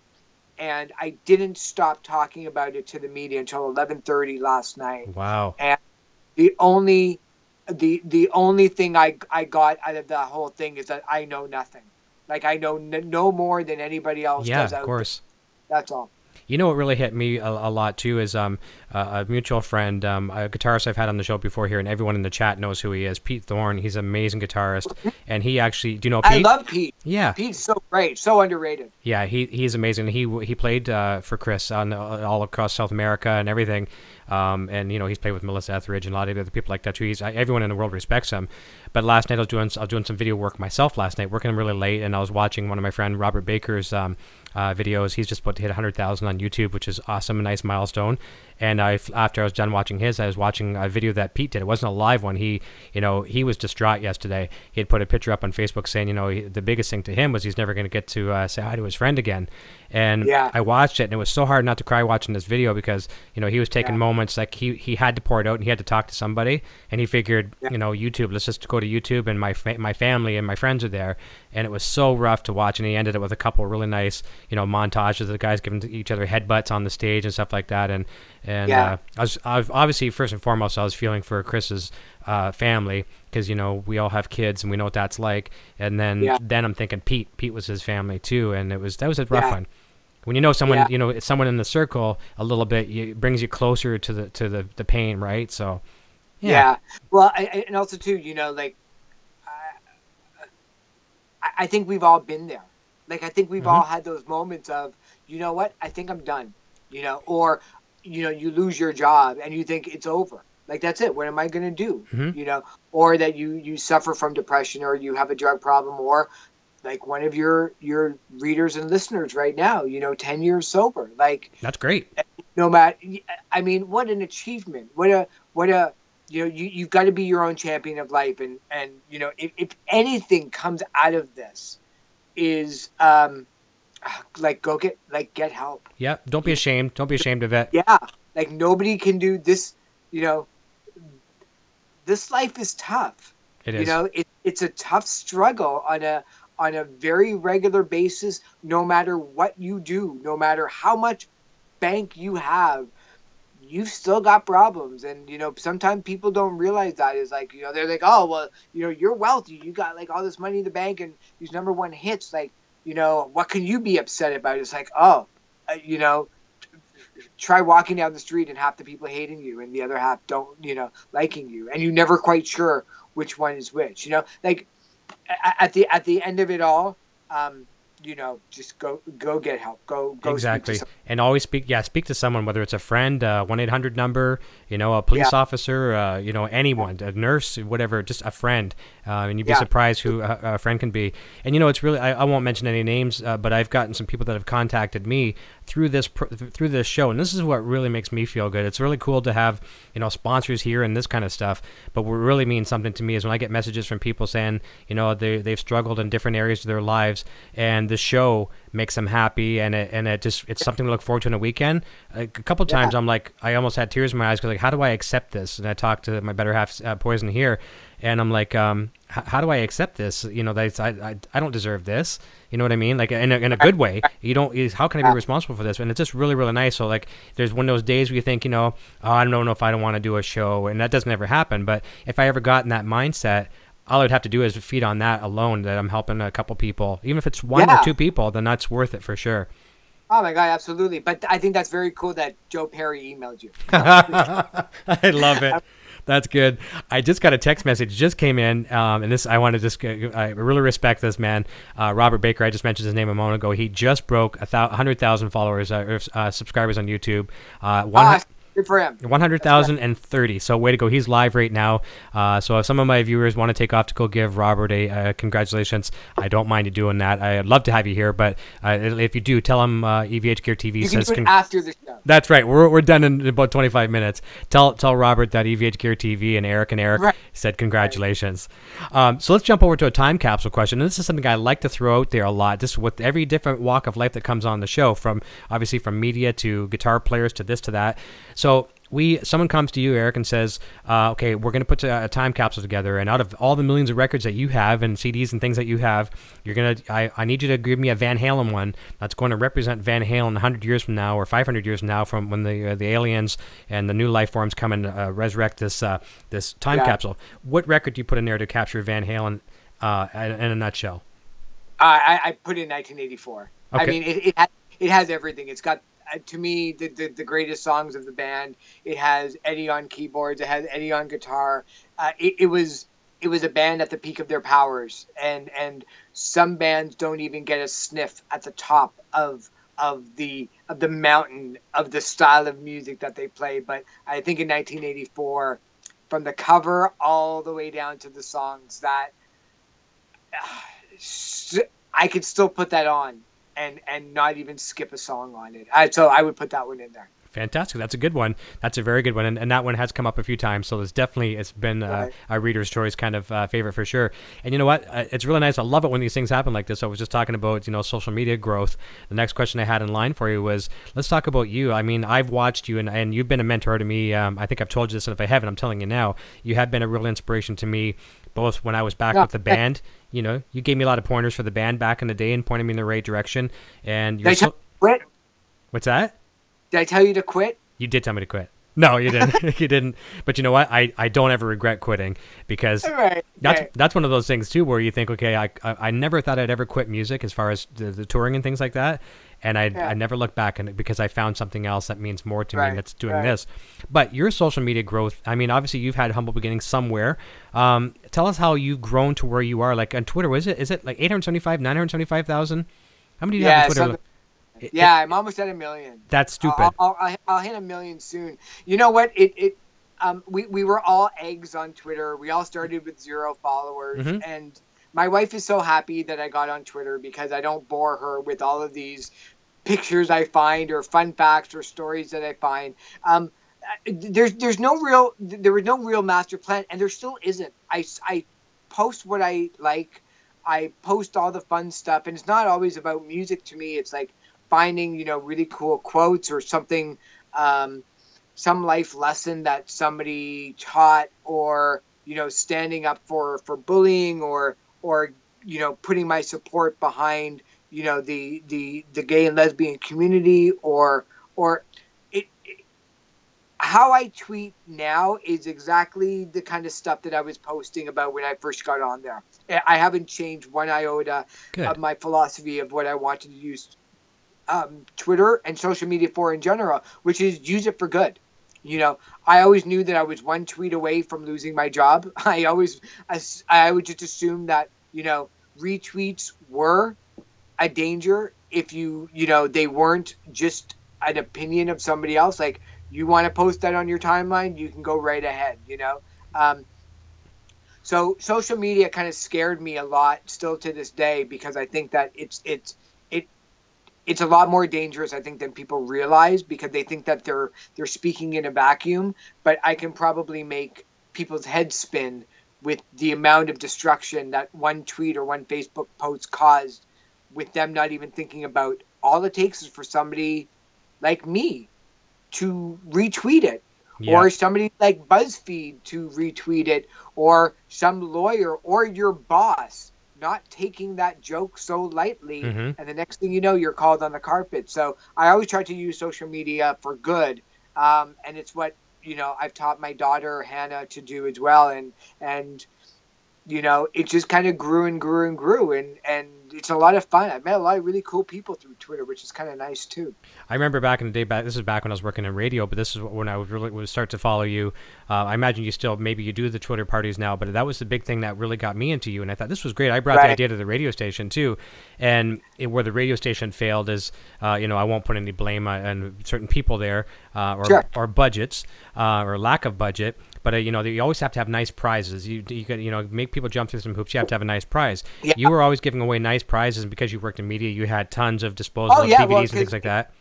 and I didn't stop talking about it to the media until 11:30 last night. Wow. And the only thing I got out of the whole thing is that I know nothing. Like, I know no more than anybody else does. Yeah, of course. That's all. You know what really hit me a lot too is a mutual friend, a guitarist I've had on the show before here, and everyone in the chat knows who he is. Pete Thorne. He's an amazing guitarist, and he actually, do you know Pete? I love Pete. Yeah, Pete's so great, so underrated. Yeah, he's amazing. He played for Chris on all across South America and everything, and he's played with Melissa Etheridge and a lot of other people like that too. Everyone in the world respects him. But last night I was doing some video work myself last night, working really late, and I was watching one of my friend Robert Baker's videos. He's just about to hit 100,000 on YouTube, which is awesome, a nice milestone. And after I was done watching his, I was watching a video that Pete did. It wasn't a live one. He was distraught yesterday. He had put a picture up on Facebook saying, the biggest thing to him was he's never going to get to say hi to his friend again. And I watched it, and it was so hard not to cry watching this video because, he was taking moments like he had to pour it out and he had to talk to somebody, and he figured, YouTube, let's just go to YouTube, and my family and my friends are there. And it was so rough to watch, and he ended it with a couple of really nice, montages of the guys giving each other headbutts on the stage and stuff like that. And I was obviously, first and foremost, I was feeling for Chris's family because, we all have kids and we know what that's like. And then I'm thinking Pete was his family too. And that was a rough one. When you know someone, it's someone in the circle a little bit, it brings you closer to the pain, right? So, yeah. Well, and also too, I think we've all been there. Like, I think we've all had those moments of, you know what, I think I'm done, or, you lose your job and you think it's over. Like, that's it. What am I going to do? Or that you suffer from depression, or you have a drug problem, or like one of your readers and listeners right now, 10 years sober. Like, that's great. No matter, I mean, what an achievement. What a, you've got to be your own champion of life. And if anything comes out of this is, get help. Yeah. Don't be ashamed. Don't be ashamed of it. Yeah. Like, nobody can do this, this life is tough. It is. It's a tough struggle on a very regular basis, no matter what you do, no matter how much bank you have, you've still got problems. And, sometimes people don't realize that. Is like, they're like, oh, well, you're wealthy. You got like all this money in the bank and these number one hits. Like, what can you be upset about? It's like, oh, try walking down the street and half the people hating you and the other half don't, liking you. And you're never quite sure which one is which, like at the end of it all, just go get help. Go exactly. And always speak to someone, whether it's a friend, 1-800 number, a police officer, anyone, a nurse, whatever, just a friend. And you'd be surprised who a friend can be. And, it's really, I won't mention any names, but I've gotten some people that have contacted me through this show. And this is what really makes me feel good. It's really cool to have, sponsors here and this kind of stuff. But what really means something to me is when I get messages from people saying, they've struggled in different areas of their lives, and this show makes them happy, and it's something to look forward to on a weekend. A couple times I'm like, I almost had tears in my eyes because like, how do I accept this? And I talked to my better half, Poison here, and I'm like, how do I accept this? You know, I don't deserve this. You know what I mean? Like in a good way. How can I be responsible for this? And it's just really, really nice. So like, there's one of those days where you think, you know, oh, I don't know if I don't want to do a show, and that doesn't ever happen. But if I ever got in that mindset, all I would have to do is feed on that alone, that I'm helping a couple people. Even if it's one or two people, then that's worth it for sure. Oh my God, absolutely. But I think that's very cool that Joe Perry emailed you. I love it. That's good. I just got a text message, just came in, and this, I really respect this man, Robert Baker. I just mentioned his name a moment ago. He just broke 100,000 followers, subscribers on YouTube. Good for him. 100,030. So way to go. He's live right now. So if some of my viewers want to take off to go give Robert a congratulations, I don't mind you doing that. I'd love to have you here, but if you do, tell him EVH Gear TV you says... can do it after the show. That's right. We're done in about 25 minutes. Tell Robert that EVH Gear TV and Eric said congratulations. So let's jump over to a time capsule question. And this is something I like to throw out there a lot. This with every different walk of life that comes on the show, from media to guitar players to this to that. So someone comes to you, Eric, and says, okay, we're going to put a time capsule together, and out of all the millions of records that you have and CDs and things that you have, I need you to give me a Van Halen one that's going to represent Van Halen 100 years from now or 500 years from now, from when the aliens and the new life forms come and resurrect this time capsule. What record do you put in there to capture Van Halen in a nutshell? I put in 1984. Okay. I mean, it has everything. It's got, to me, the greatest songs of the band. It has Eddie on keyboards. It has Eddie on guitar. It was a band at the peak of their powers, and some bands don't even get a sniff at the top of the mountain of the style of music that they play. But I think in 1984, from the cover all the way down to the songs, that I could still put that on and not even skip a song on it. So I would put that one in there. Fantastic. That's a good one. That's a very good one. And that one has come up a few times. So it's been a reader's choice kind of favorite for sure. And you know what? It's really nice. I love it when these things happen like this. I was just talking about, social media growth. The next question I had in line for you was, let's talk about you. I mean, I've watched you and you've been a mentor to me. I think I've told you this, and if I haven't, I'm telling you now. You have been a real inspiration to me, both when I was back with the band. You gave me a lot of pointers for the band back in the day and pointed me in the right direction. And you're quit? What's that? Did I tell you to quit? You did tell me to quit. No, you didn't. You didn't. But you know what? I don't ever regret quitting, because that's one of those things too where you think, okay, I never thought I'd ever quit music as far as the touring and things like that. And I never look back, and because I found something else that means more to me, and that's doing this. But your social media growth, I mean, obviously you've had humble beginnings somewhere. Tell us how you've grown to where you are. Like on Twitter, is it like 875, 975,000? How many do you have on Twitter? I'm almost at 1 million. That's stupid. I'll hit 1 million soon. You know what? We were all eggs on Twitter. We all started with 0 followers, and my wife is so happy that I got on Twitter, because I don't bore her with all of these pictures I find or fun facts or stories that I find. There was no real master plan, and there still isn't. I post what I like. I post all the fun stuff, and it's not always about music to me. It's like finding, really cool quotes or something, some life lesson that somebody taught, or, standing up for bullying, or, putting my support behind, the gay and lesbian community, or how I tweet now is exactly the kind of stuff that I was posting about when I first got on there. I haven't changed one iota of my philosophy of what I wanted to use Twitter and social media for in general, which is use it for good. I always knew that I was one tweet away from losing my job. I would just assume that, retweets were a danger if they weren't just an opinion of somebody else. Like, you want to post that on your timeline, you can go right ahead, So social media kind of scared me a lot still to this day, because I think that it's a lot more dangerous, I think, than people realize, because they think that they're speaking in a vacuum. But I can probably make people's heads spin with the amount of destruction that one tweet or one Facebook post caused with them not even thinking about, all it takes is for somebody like me to retweet it, or somebody like BuzzFeed to retweet it, or some lawyer or your boss not taking that joke so lightly, and the next thing you know, you're called on the carpet. So I always try to use social media for good, and it's what, you know, I've taught my daughter Hannah to do as well, and you know, it just kind of grew and grew and grew, and it's a lot of fun. I've met a lot of really cool people through Twitter, which is kind of nice too. I remember back in the day, this is back when I was working in radio, but this is when I would start to follow you. I imagine you still, maybe you do the Twitter parties now, but that was the big thing that really got me into you, and I thought this was great. I brought the idea to the radio station too, and where the radio station failed is, you know, I won't put any blame on certain people there, or budgets, or lack of budget. But you know, you always have to have nice prizes. You could, you know, make people jump through some hoops. You have to have a nice prize. Yeah. You were always giving away nice prizes, and because you worked in media, you had tons of disposable DVDs and things like that.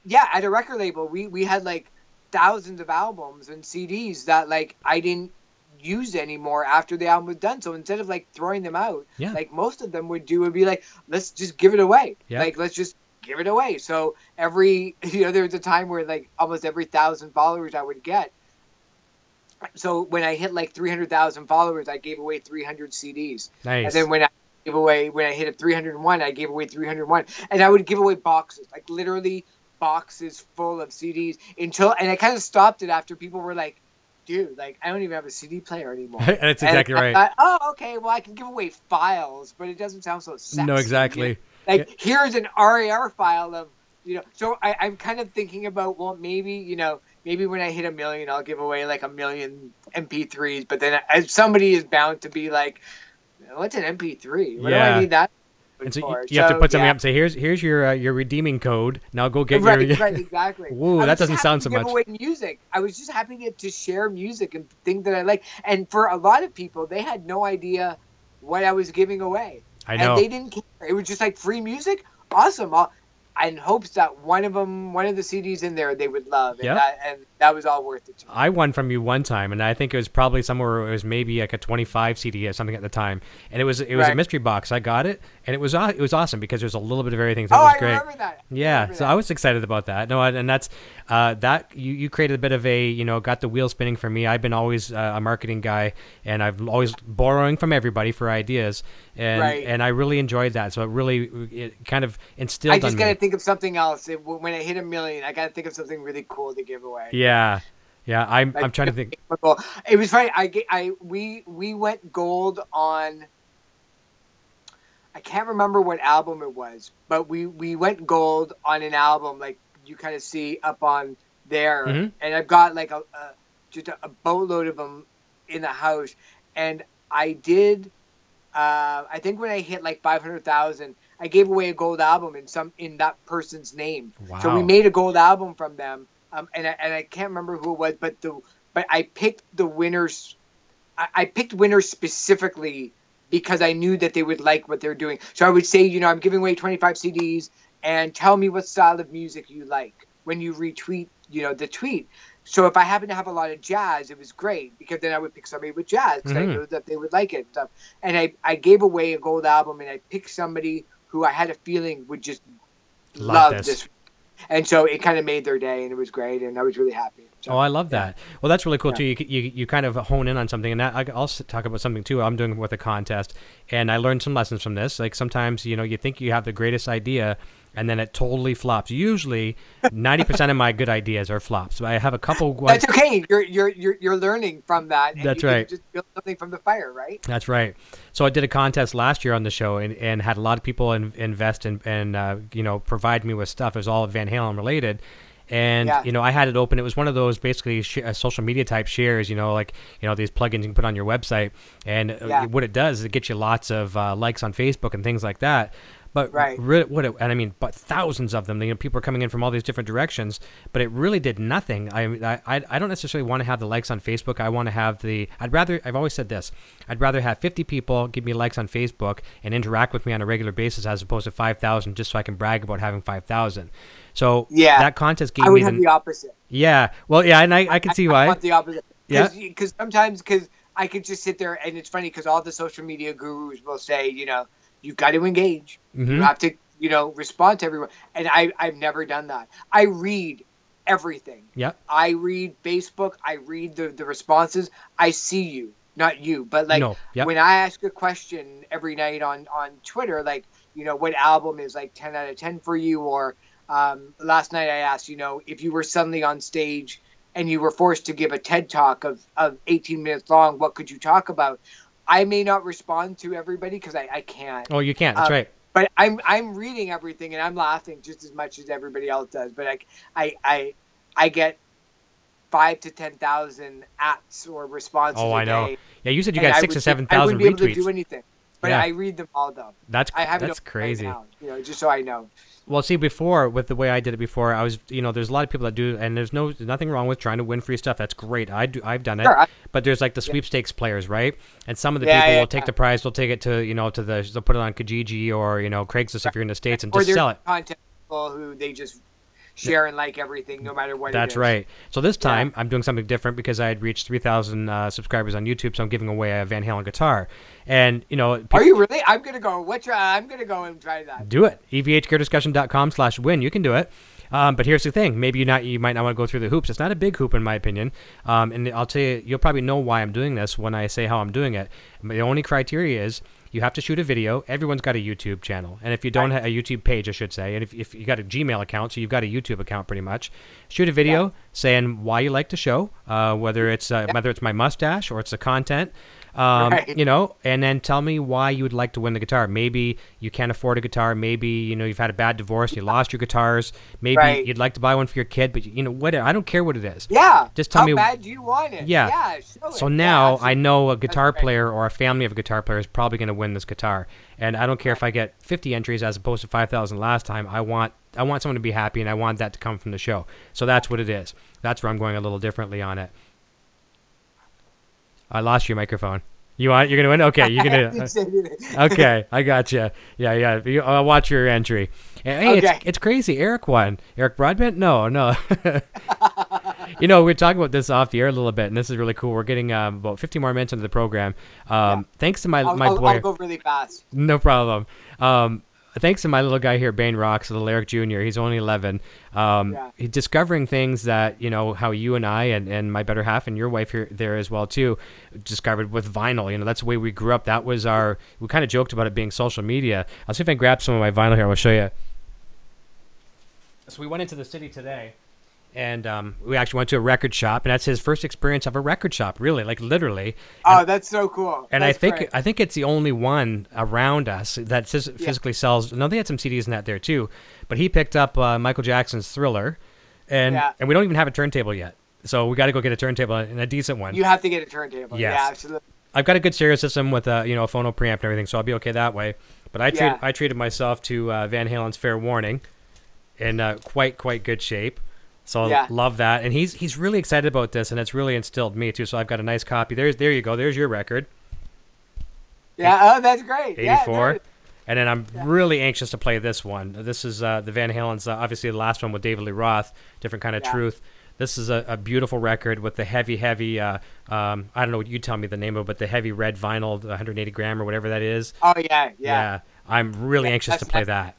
Yeah, at a record label, we had like thousands of albums and CDs that like I didn't use anymore after the album was done. So instead of like throwing them out, like most of them would be like, let's just give it away. Like, let's just give it away. So every, you know, there was a time where like almost every 1,000 followers I would get. So when I hit like 300,000 followers, I gave away 300 CDs. Nice. And then when I hit 301, I gave away 301, and I would give away boxes, like literally boxes full of CDs and I kind of stopped it after people were like, dude, like I don't even have a CD player anymore. That's exactly right. I thought, oh, okay, well I can give away files, but it doesn't sound so sexy. No, exactly. You know? Like here's an RAR file of, you know, so I'm kind of thinking about, well, maybe, you know, maybe when I hit 1 million, I'll give away like 1 million MP3s. But then somebody is bound to be like, what's an MP3? What do I need that and so you have to put something up and say, here's your redeeming code. Now go get your... Right, exactly. Whoa, that doesn't sound so much. Give away music. I was just happy to share music and things that I like. And for a lot of people, they had no idea what I was giving away. I know. And they didn't care. It was just like free music. Awesome. In hopes that one of the CDs in there they would love, and that was all worth it to me. I won from you one time, and I think it was probably somewhere, it was maybe like a 25 CD or something at the time, and it was a mystery box. I got it, and it was awesome because there's a little bit of everything. So it was great. I remember that. Yeah, so I was excited about that. No, and that's that you created a bit of a, you know, got the wheel spinning for me. I've been always a marketing guy, and I've always borrowing from everybody for ideas, and I really enjoyed that. So it kind of instilled. I just gotta think of something else. When I hit 1 million, I gotta think of something really cool to give away. Yeah. I'm trying to think. It was funny. We went gold on. I can't remember what album it was, but we went gold on an album like you kind of see up on there, and I've got like just a boatload of them in the house, and I did. I think when I hit like 500,000, I gave away a gold album in that person's name. Wow. So we made a gold album from them, and I can't remember who it was, but I picked the winners. I picked winners specifically because I knew that they would like what they're doing. So I would say, you know, I'm giving away 25 CDs, and tell me what style of music you like when you retweet, you know, the tweet. So if I happen to have a lot of jazz, it was great because then I would pick somebody with jazz because I knew that they would like it and stuff. And I gave away a gold album, and I picked somebody who I had a feeling would just love this. And so it kind of made their day, and it was great, and I was really happy. So, I love that. Well, that's really cool too. You kind of hone in on something, and I'll talk about something too. I'm doing with a contest, and I learned some lessons from this. Like sometimes, you know, you think you have the greatest idea, and then it totally flops. Usually, 90% of my good ideas are flops. So I have a couple. That's okay. You're learning from that. And that's you right. Can just build something from the fire, right? That's right. So I did a contest last year on the show, and had a lot of people invest and you know, provide me with stuff. It was all Van Halen related. And, you know, I had it open. It was one of those basically social media type shares, you know, like, you know, these plugins you can put on your website. And what it does is it gets you lots of likes on Facebook and things like that. But but thousands of them. You know, people are coming in from all these different directions. But it really did nothing. I don't necessarily want to have the likes on Facebook. I want to have I've always said this. I'd rather have 50 people give me likes on Facebook and interact with me on a regular basis as opposed to 5,000 just so I can brag about having 5,000. So that contest gave me. I would have the opposite. Yeah. Well, yeah, and I can see why. I want the opposite. Yeah. Because sometimes I could just sit there, and it's funny because all the social media gurus will say, you know, you've got to engage. You have to respond to everyone. And I've never done that. I read everything. Yep. I read Facebook. I read the responses. I see you, not you, but like Yep. when I ask a question every night on Twitter, like, what album is like 10 out of 10 for you? Or last night I asked, if you were suddenly on stage and you were forced to give a TED talk of 18 minutes long, what could you talk about? I may not respond to everybody because I can't. Oh, you can't. That's right. But I'm reading everything and I'm laughing just as much as everybody else does. But I get 5,000 to 10,000 apps or responses. Oh, I know. Day, yeah, you said you got 6,000 to 7,000 retweets. I wouldn't be able to do anything, but I read them all though. That's crazy. Right now, just so I know. Well, see, before, with the way I did it before, I was, there's a lot of people that do, and there's nothing wrong with trying to win free stuff. That's great. I've done it. Sure, but there's like the sweepstakes players, right? And some of the people will take the prize, they'll take it to, they'll put it on Kijiji or, Craigslist if you're in the States and just sell it. Content people who they just share and like everything, no matter what. That's right. So this time I'm doing something different because I had reached 3,000 subscribers on YouTube, so I'm giving away a Van Halen guitar. And are you really? I'm gonna go. I'm gonna go and try that. Do it. EVHgeardiscussion.com/win. You can do it. But here's the thing. Maybe you might not want to go through the hoops. It's not a big hoop in my opinion. And I'll tell you, you'll probably know why I'm doing this when I say how I'm doing it. The only criteria is you have to shoot a video. Everyone's got a YouTube channel. And if you don't have a YouTube page, I should say, and if you got a Gmail account, so you've got a YouTube account pretty much, shoot a video saying why you like the show, whether it's my mustache or it's the content. And then tell me why you would like to win the guitar. Maybe you can't afford a guitar. Maybe, you've had a bad divorce. You lost your guitars. Maybe you'd like to buy one for your kid, but whatever. I don't care what it is. Yeah. Just tell me. How bad do you want it? Yeah. So now I know a guitar player or a family of a guitar player is probably going to win this guitar. And I don't care if I get 50 entries as opposed to 5,000 last time. I want someone to be happy, and I want that to come from the show. So that's what it is. That's where I'm going a little differently on it. I lost your microphone. You're gonna win. Okay, you're gonna. Okay, I got you. Yeah. I'll watch your entry. Hey, it's crazy. Eric won. Eric Broadbent? No. We're talking about this off the air a little bit, and this is really cool. We're getting about 50 more minutes into the program. Thanks to my boy. I'll go really fast. No problem. Thanks to my little guy here, Bane Rocks, little Eric Jr. He's only 11. He's discovering things that, how you and I and my better half and your wife here there as well, too, discovered with vinyl. That's the way we grew up. That was we kind of joked about it being social media. I'll see if I can grab some of my vinyl here. I'll show you. So we went into the city today. And we actually went to a record shop, and that's his first experience of a record shop, really, like literally. Oh, that's so cool. And I think it's the only one around us that physically sells. No, they had some CDs in that there too, but he picked up Michael Jackson's Thriller, and we don't even have a turntable yet. So we got to go get a turntable and a decent one. You have to get a turntable. Yes. Yeah, absolutely. I've got a good stereo system with a phono preamp and everything, so I'll be okay that way. But I treated myself to Van Halen's Fair Warning, in quite good shape. So I love that, and he's really excited about this, and it's really instilled me too. So I've got a nice copy. There you go. There's your record. Yeah, oh, that's great. 84. And then I'm really anxious to play this one. This is the Van Halen's, obviously the last one with David Lee Roth, different kind of truth. This is a beautiful record with the heavy, I don't know what you tell me the name of it, but the heavy red vinyl, the 180 gram or whatever that is. Oh, yeah. I'm really anxious to play that.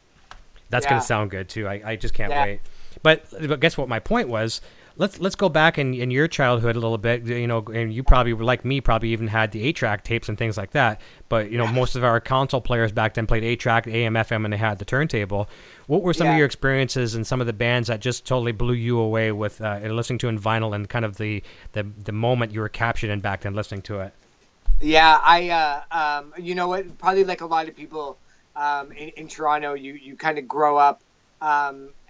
That's going to sound good too. I just can't wait. But guess what my point was? Let's go back in your childhood a little bit, and you probably, like me, probably even had the 8-track tapes and things like that. But, most of our console players back then played 8-track, AM, FM, and they had the turntable. What were some of your experiences and some of the bands that just totally blew you away with listening to in vinyl and kind of the moment you were captured in back then listening to it? Yeah, I you know what? Probably like a lot of people in Toronto, you kind of grow up.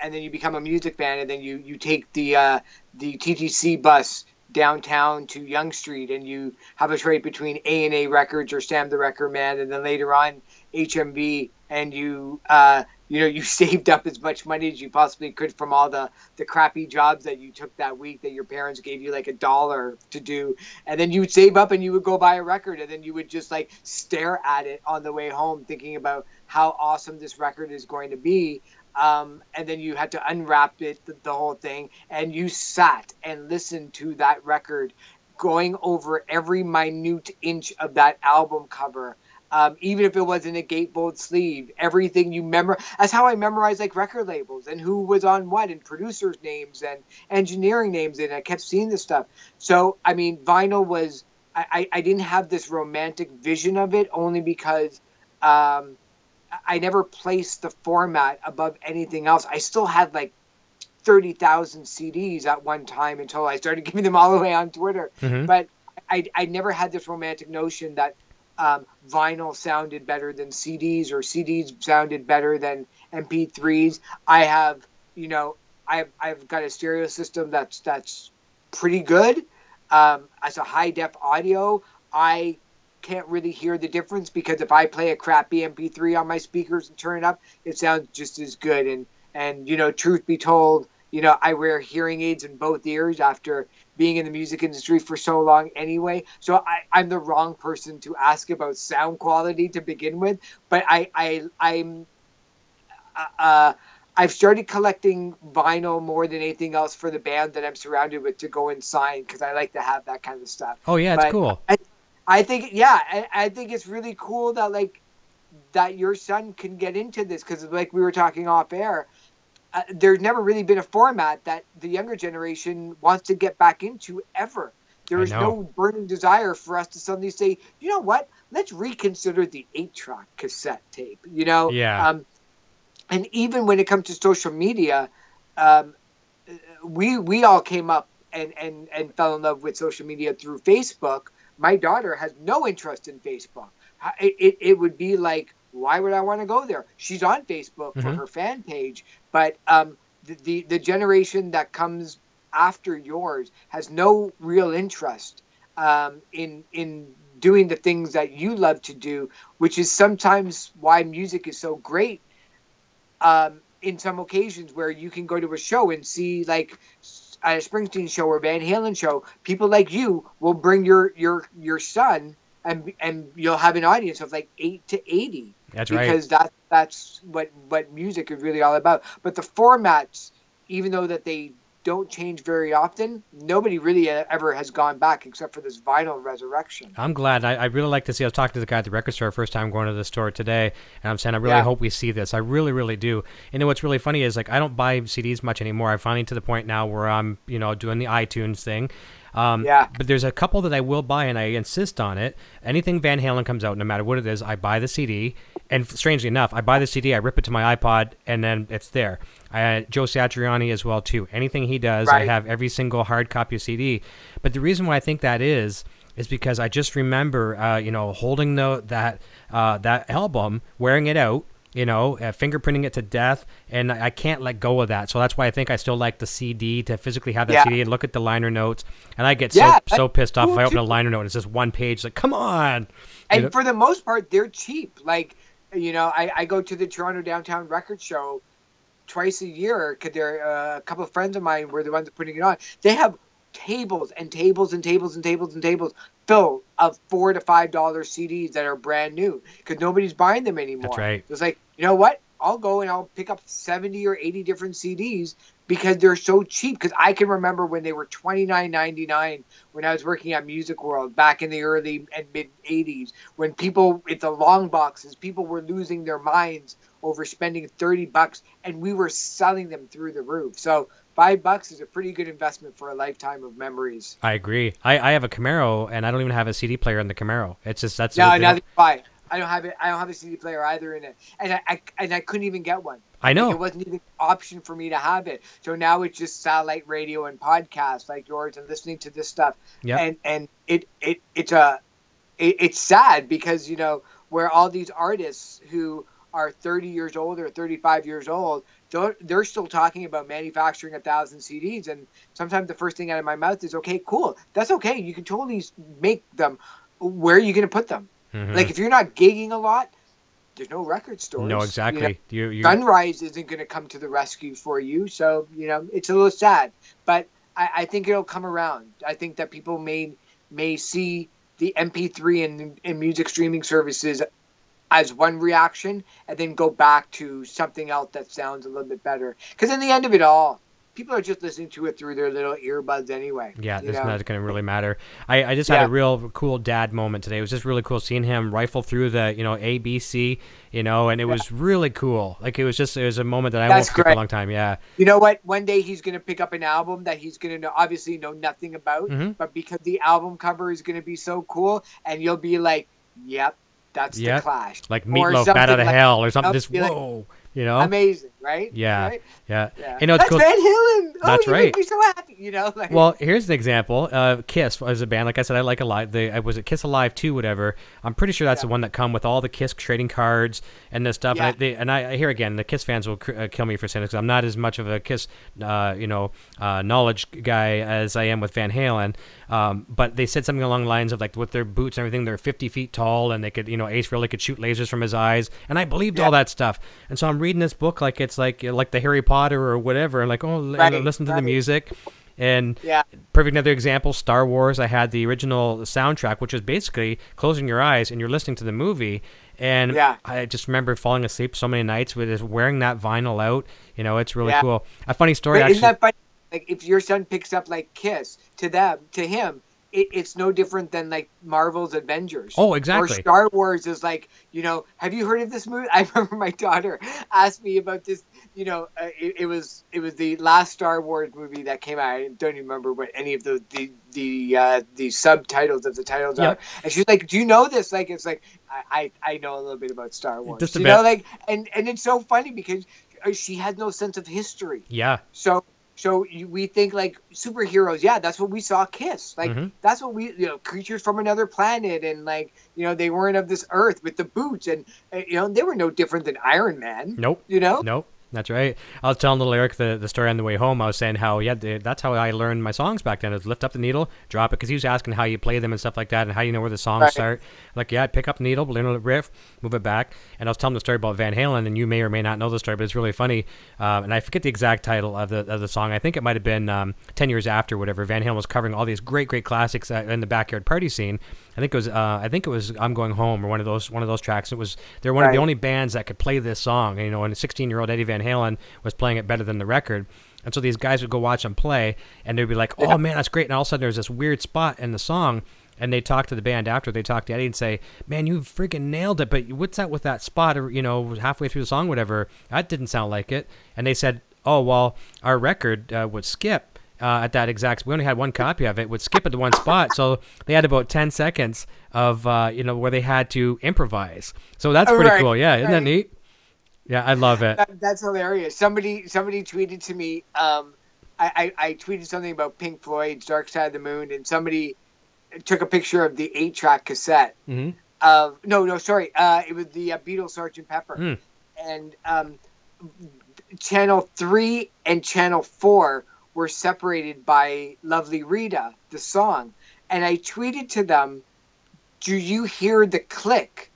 And then you become a music fan, and then you take the TTC bus downtown to Yonge Street, and you have a trade between A&A Records or Sam the Record Man, and then later on HMV, and you saved up as much money as you possibly could from all the crappy jobs that you took that week that your parents gave you like $1 to do, and then you would save up and you would go buy a record, and then you would just like stare at it on the way home, thinking about how awesome this record is going to be. And then you had to unwrap it, the whole thing, and you sat and listened to that record, going over every minute inch of that album cover, even if it wasn't a gatefold sleeve, everything you memorize. That's how I memorized like record labels and who was on what and producers' names and engineering names. And I kept seeing this stuff. So, I mean, vinyl was, I didn't have this romantic vision of it only because I never placed the format above anything else. I still had like 30,000 CDs at one time until I started giving them all away on Twitter. Mm-hmm. But I never had this romantic notion that vinyl sounded better than CDs or CDs sounded better than MP3s. I have, I've got a stereo system that's pretty good. As a high def audio, I can't really hear the difference because if I play a crappy MP3 on my speakers and turn it up, it sounds just as good. And truth be told, I wear hearing aids in both ears after being in the music industry for so long anyway. So I'm the wrong person to ask about sound quality to begin with. But I've started collecting vinyl more than anything else for the band that I'm surrounded with to go and sign because I like to have that kind of stuff. Oh yeah, it's cool. I think it's really cool that that your son can get into this because like we were talking off air. There's never really been a format that the younger generation wants to get back into ever. There is no burning desire for us to suddenly say, you know what, let's reconsider the 8-track cassette tape, Yeah. And even when it comes to social media, we all came up and fell in love with social media through Facebook. My daughter has no interest in Facebook. It would be like, why would I want to go there? She's on Facebook for her fan page, but the generation that comes after yours has no real interest in doing the things that you love to do, which is sometimes why music is so great. In some occasions where you can go to a show and see like at a Springsteen show or Van Halen show, people like you will bring your son and you'll have an audience of like 8 to 80. That's right. Because that's what music is really all about. But the formats, even though that they don't change very often, nobody really ever has gone back except for this vinyl resurrection. I'm glad. I really like to see. I was talking to the guy at the record store first time going to the store today, and I'm saying I really hope we see this. I really, really do. And then what's really funny is like I don't buy CDs much anymore. I'm finally to the point now where I'm doing the iTunes thing. But there's a couple that I will buy, and I insist on it. Anything Van Halen comes out, no matter what it is, I buy the CD. And strangely enough, I buy the CD, I rip it to my iPod, and then it's there. Joe Satriani as well, too. Anything he does, I have every single hard copy of CD. But the reason why I think that is because I just remember, holding that album, wearing it out, fingerprinting it to death, and I can't let go of that. So that's why I think I still like the CD, to physically have that CD and look at the liner notes. And I get so pissed off if I open a liner note and it's just one page. Like, come on! And for the most part, they're cheap. Like, I go to the Toronto Downtown Record Show twice a year because a couple of friends of mine were the ones putting it on. They have tables and tables and tables and tables and tables full of $4 to $5 CDs that are brand new because nobody's buying them anymore. That's right. It's like, you know what? I'll go and I'll pick up 70 or 80 different CDs because they're so cheap. Because I can remember when they were $29.99 when I was working at Music World back in the early and mid 80s, when people at the long boxes, people were losing their minds over spending $30 and we were selling them through the roof. So $5 is a pretty good investment for a lifetime of memories. I agree. I have a Camaro, and I don't even have a CD player in the Camaro. It's just that's no, neither do I. I don't have it. I don't have a CD player either in it, and I couldn't even get one. I know. Like, it wasn't even an option for me to have it. So now it's just satellite radio and podcasts like yours and listening to this stuff. Yeah. And it's sad because where all these artists who are 30 years old or 35 years old, they're still talking about manufacturing 1,000 CDs, and sometimes the first thing out of my mouth is, okay, cool, that's okay, you can totally make them. Where are you going to put them? Mm-hmm. Like, if you're not gigging a lot, there's no record stores. No, exactly. Sunrise isn't going to come to the rescue for you, so it's a little sad. But I think it'll come around. I think that people may see the MP3 and music streaming services as one reaction, and then go back to something else that sounds a little bit better. Because in the end of it all, people are just listening to it through their little earbuds anyway. Yeah, it's not going to really matter. I just had a real cool dad moment today. It was just really cool seeing him rifle through the, A, B, C, and it was really cool. Like, it was a moment that I won't forget for a long time. Yeah. You know what? One day he's going to pick up an album that he's going to obviously know nothing about, but because the album cover is going to be so cool, and you'll be like, yep, that's the Clash. Like Meatloaf, Bat Out of Hell, or something. Just, whoa. Amazing, right? Yeah, right? yeah. That's cool. Van Halen. That's right. Make me so happy. Well, here's an example. Kiss as a band, like I said, I like a lot. Was it Kiss Alive 2, whatever? I'm pretty sure that's the one that come with all the Kiss trading cards and this stuff. Yeah. And I here again, the Kiss fans will kill me for saying this because I'm not as much of a Kiss, knowledge guy as I am with Van Halen. But they said something along the lines of like with their boots and everything, they're 50 feet tall and they could, Ace Frehley could shoot lasers from his eyes, and I believed all that stuff. And so I'm reading this book like it's like the Harry Potter or whatever, and like listen to the music. And perfect another example, Star Wars. I had the original soundtrack, which was basically closing your eyes and you're listening to the movie. And I just remember falling asleep so many nights with just wearing that vinyl out. It's really cool. A funny story, but actually. Isn't that funny? Like if your son picks up like Kiss to him, it's no different than like Marvel's Avengers. Oh, exactly. Or Star Wars is like, have you heard of this movie? I remember my daughter asked me about this. It was the last Star Wars movie that came out. I don't even remember what any of the subtitles of the titles are. And she's like, "Do you know this?" Like, it's like I know a little bit about Star Wars. Just a bit. Like, and it's so funny because she has no sense of history. Yeah. So we think like superheroes. Yeah, that's what we saw Kiss. Like that's what we, creatures from another planet, and like, they weren't of this earth with the boots, and they were no different than Iron Man. Nope. Nope. That's right. I was telling the lyric, the story on the way home. I was saying how, that's how I learned my songs back then. Is lift up the needle, drop it, because he was asking how you play them and stuff like that, and how you know where the songs start. Like, I'd pick up the needle, learn a riff, move it back. And I was telling the story about Van Halen, and you may or may not know the story, but it's really funny. And I forget the exact title of the song. I think it might have been 10 years after, whatever. Van Halen was covering all these great classics in the backyard party scene. I think it was I'm Going Home, or one of those tracks. They're one of the only bands that could play this song. And a 16-year-old Eddie Van Halen was playing it better than the record. And so these guys would go watch them play, and they'd be like, "Oh man, that's great!" And all of a sudden, there's this weird spot in the song, and they talk to the band after. They talk to Eddie and say, "Man, you freaking nailed it! But what's that with that spot? Or halfway through the song, whatever. That didn't sound like it." And they said, "Oh well, our record would skip." At that exact, we only had one copy of it, would skip at the one spot, so they had about 10 seconds of where they had to improvise. So that's pretty cool. Yeah, isn't that neat? Yeah, I love it. That's hilarious. Somebody tweeted to me. I tweeted something about Pink Floyd's Dark Side of the Moon, and somebody took a picture of the 8-track cassette. It was the Beatles Sgt. Pepper, and channel 3 and channel 4 were separated by Lovely Rita, the song. And I tweeted to them, "Do you hear the click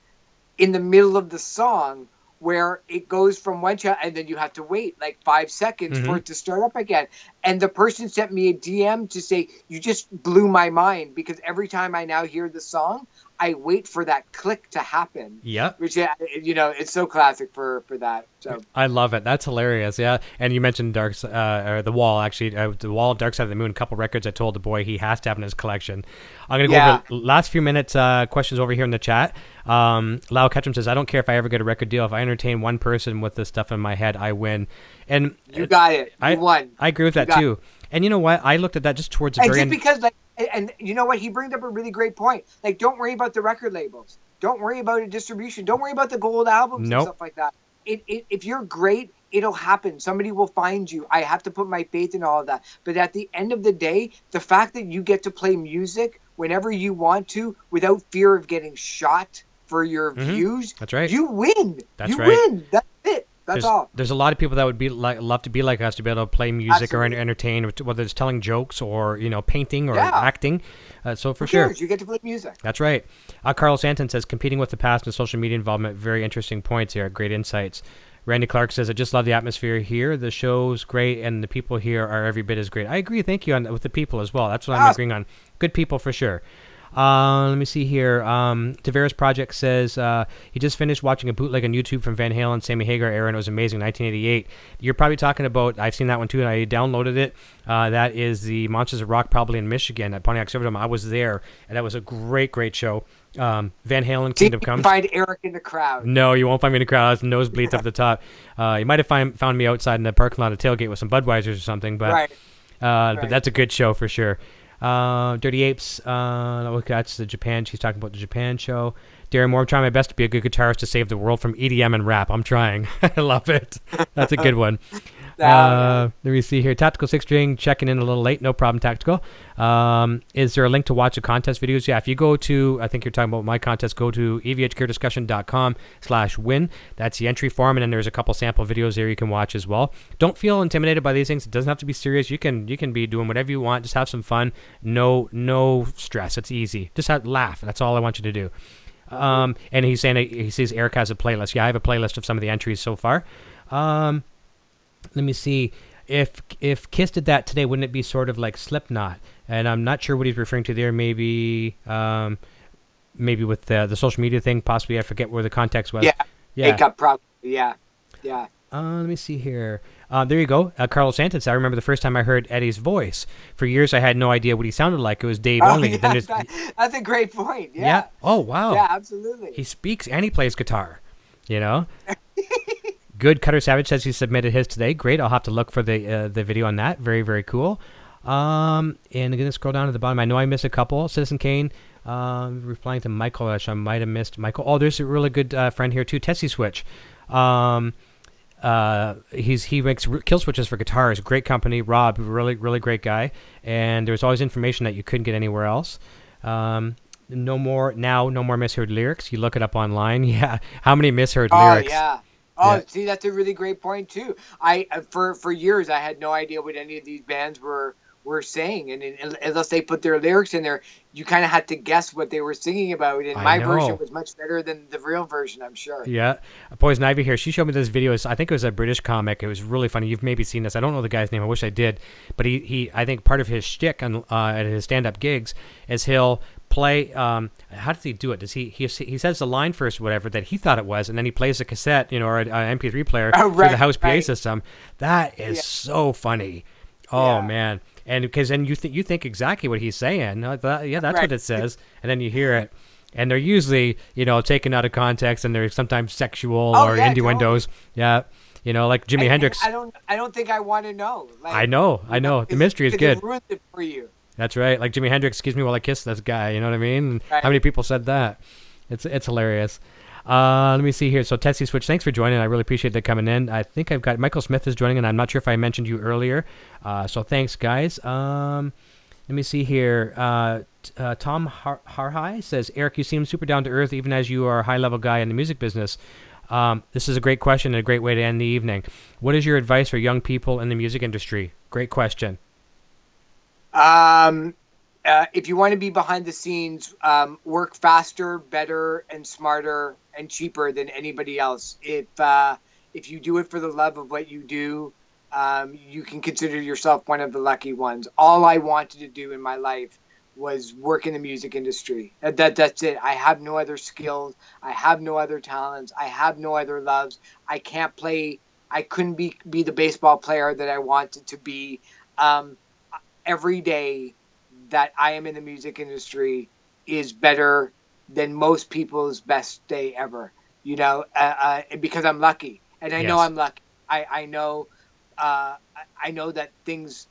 in the middle of the song where it goes from one channel and then you have to wait like 5 seconds for it to start up again?" And the person sent me a DM to say, "You just blew my mind, because every time I now hear the song, I wait for that click to happen." Yeah. Which, it's so classic for that. So I love it. That's hilarious. Yeah. And you mentioned The Wall, actually. The Wall, Dark Side of the Moon, a couple records I told the boy he has to have in his collection. I'm going to go over the last few minutes questions over here in the chat. Lau Ketchum says, "I don't care if I ever get a record deal. If I entertain one person with this stuff in my head, I win." And you got it. You won. I agree with that too. And you know what? I looked at that just towards the very end. Because and you know what? He brings up a really great point. Like, don't worry about the record labels. Don't worry about a distribution. Don't worry about the gold albums and stuff like that. If you're great, it'll happen. Somebody will find you. I have to put my faith in all of that. But at the end of the day, the fact that you get to play music whenever you want to without fear of getting shot for your views, that's right. You win. That's right. You win. That's it. That's all. There's a lot of people that would love to be like us, to be able to play music or entertain, whether it's telling jokes or painting or acting. So for sure, you get to play music. That's right. Carlo Santin says, "Competing with the past and social media involvement. Very interesting points here. Great insights." Randy Clark says, "I just love the atmosphere here. The show's great, and the people here are every bit as great." I agree. Thank you with the people as well. That's what I'm agreeing on. Good people for sure. Let me see here. Tavares Project says he just finished watching a bootleg on YouTube from Van Halen, Sammy Hagar era, and it was amazing. 1988. You're probably talking about. I've seen that one too, and I downloaded it. That is the Monsters of Rock, probably in Michigan at Pontiac Silverdome. I was there, and that was a great show. Van Halen, Kingdom Comes. You can find Eric in the crowd. No, you won't find me in the crowd. Nosebleeds up the top. You might have found me outside in the parking lot at tailgate with some Budweisers or something, but right. But that's a good show for sure. Dirty Apes, look, that's the Japan. She's talking about the Japan show. Darren Moore, I'm trying my best to be a good guitarist to save the world from EDM and rap. I'm trying. I love it. That's a good one. Let me see here. Tactical Six String checking in a little late. No problem, Tactical. Is there a link to watch the contest videos? Yeah, if you go to, I think you're talking about my contest, go to evhgeardiscussion.com/win. That's the entry form, and then there's a couple sample videos there you can watch as well. Don't feel intimidated by these things. It doesn't have to be serious. You can be doing whatever you want. Just have some fun. No stress. It's easy. Just laugh. That's all I want you to do. And he's saying he sees Eric has a playlist. Yeah, I have a playlist of some of the entries so far. Let me see. If Kiss did that today, wouldn't it be sort of like Slipknot? And I'm not sure what he's referring to there. Maybe with the social media thing, possibly. I forget where the context was. Yeah. Makeup, probably. Yeah. Let me see here. There you go. Carlo Santin. I remember the first time I heard Eddie's voice. For years, I had no idea what he sounded like. It was Dave only. Yeah, then that's a great point. Yeah. Oh, wow. Yeah, absolutely. He speaks and he plays guitar. Good. Cutter Savage says he submitted his today. Great. I'll have to look for the video on that. Very, very cool. And I'm going to scroll down to the bottom. I know I missed a couple. Citizen Kane replying to Michael. I might have missed Michael. Oh, there's a really good friend here too. Tessie Switch. He makes kill switches for guitars. Great company. Rob, really, really great guy. And there's always information that you couldn't get anywhere else. No more misheard lyrics. You look it up online. Yeah. How many misheard lyrics? Yeah. See, that's a really great point too. For years I had no idea what any of these bands were saying, and unless they put their lyrics in there, you kind of had to guess what they were singing about. And my version was much better than the real version, I'm sure. Yeah, Poison Ivy here. She showed me this video. I think it was a British comic. It was really funny. You've maybe seen this. I don't know the guy's name. I wish I did. But he I think part of his shtick at his stand-up gigs is he'll play. How does he do it? Does he says the line first, whatever that he thought it was, and then he plays a cassette, or an MP3 player through the house PA system. That is so funny. Oh man. And because then you think exactly what he's saying. That's what it says. And then you hear it, and they're usually taken out of context, and they're sometimes sexual or innuendos. Totally. Yeah, like Jimi Hendrix. I don't think I want to know. I know. The mystery is good. It ruins it for you. That's right. Like Jimi Hendrix, excuse me while I kiss this guy. You know what I mean? Right. How many people said that? It's hilarious. Let me see here. So Tessie Switch, thanks for joining. I really appreciate that coming in. I think I've got Michael Smith is joining, and I'm not sure if I mentioned you earlier. So thanks, guys. Let me see here. Tom Harhai says, Eric, you seem super down to earth, even as you are a high-level guy in the music business. This is a great question and a great way to end the evening. What is your advice for young people in the music industry? Great question. If you want to be behind the scenes, work faster, better, and smarter and cheaper than anybody else. If you do it for the love of what you do, you can consider yourself one of the lucky ones. All I wanted to do in my life was work in the music industry. That's it. I have no other skills. I have no other talents. I have no other loves. I can't play. I couldn't be the baseball player that I wanted to be. Every day that I am in the music industry is better than most people's best day ever, because I'm lucky, and I know I'm lucky. I know that things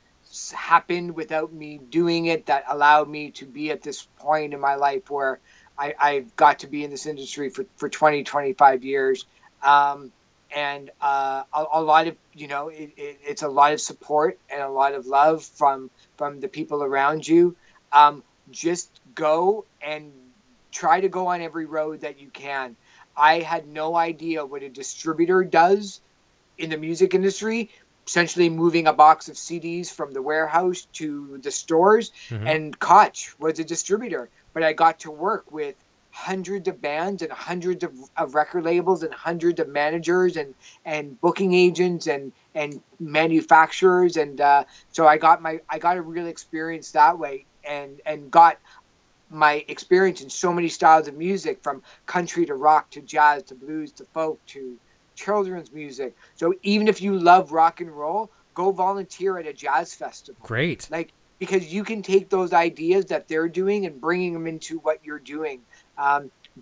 happened without me doing it that allowed me to be at this point in my life where I've got to be in this industry for 20, 25 years. And a lot of, it's a lot of support and a lot of love from the people around you. Just go and try to go on every road that you can. I had no idea what a distributor does in the music industry, essentially moving a box of CDs from the warehouse to the stores. Mm-hmm. And Koch was a distributor, but I got to work with hundreds of bands and hundreds of record labels and hundreds of managers and booking agents and manufacturers. And so I got a real experience that way and got my experience in so many styles of music, from country to rock to jazz to blues to folk to children's music. So even if you love rock and roll, go volunteer at a jazz festival. Great. Like, because you can take those ideas that they're doing and bringing them into what you're doing.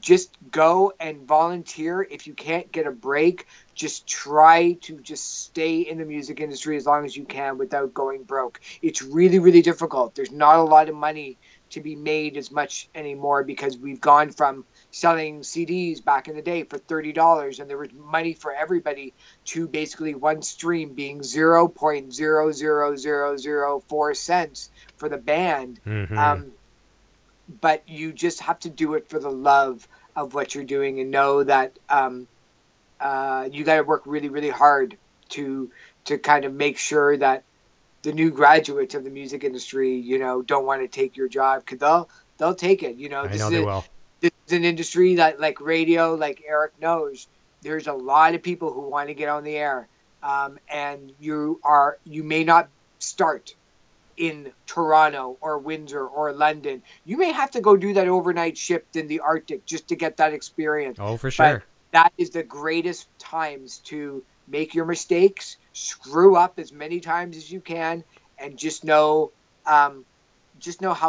Just go and volunteer. If you can't get a break, just try to just stay in the music industry as long as you can without going broke. It's really, really difficult. There's not a lot of money to be made as much anymore, because we've gone from selling CDs back in the day for $30 and there was money for everybody, to basically one stream being 0.00004 cents for the band. But you just have to do it for the love of what you're doing, and know that you got to work really, really hard to kind of make sure that the new graduates of the music industry, you know, don't want to take your job, because they'll take it. You know, I know they will. This is an industry that, like radio, like Eric knows, there's a lot of people who want to get on the air, and you may not start in Toronto or Windsor or London. You may have to go do that overnight shift in the Arctic just to get that experience. Oh, for sure. But that is the greatest times to make your mistakes, screw up as many times as you can, and just know how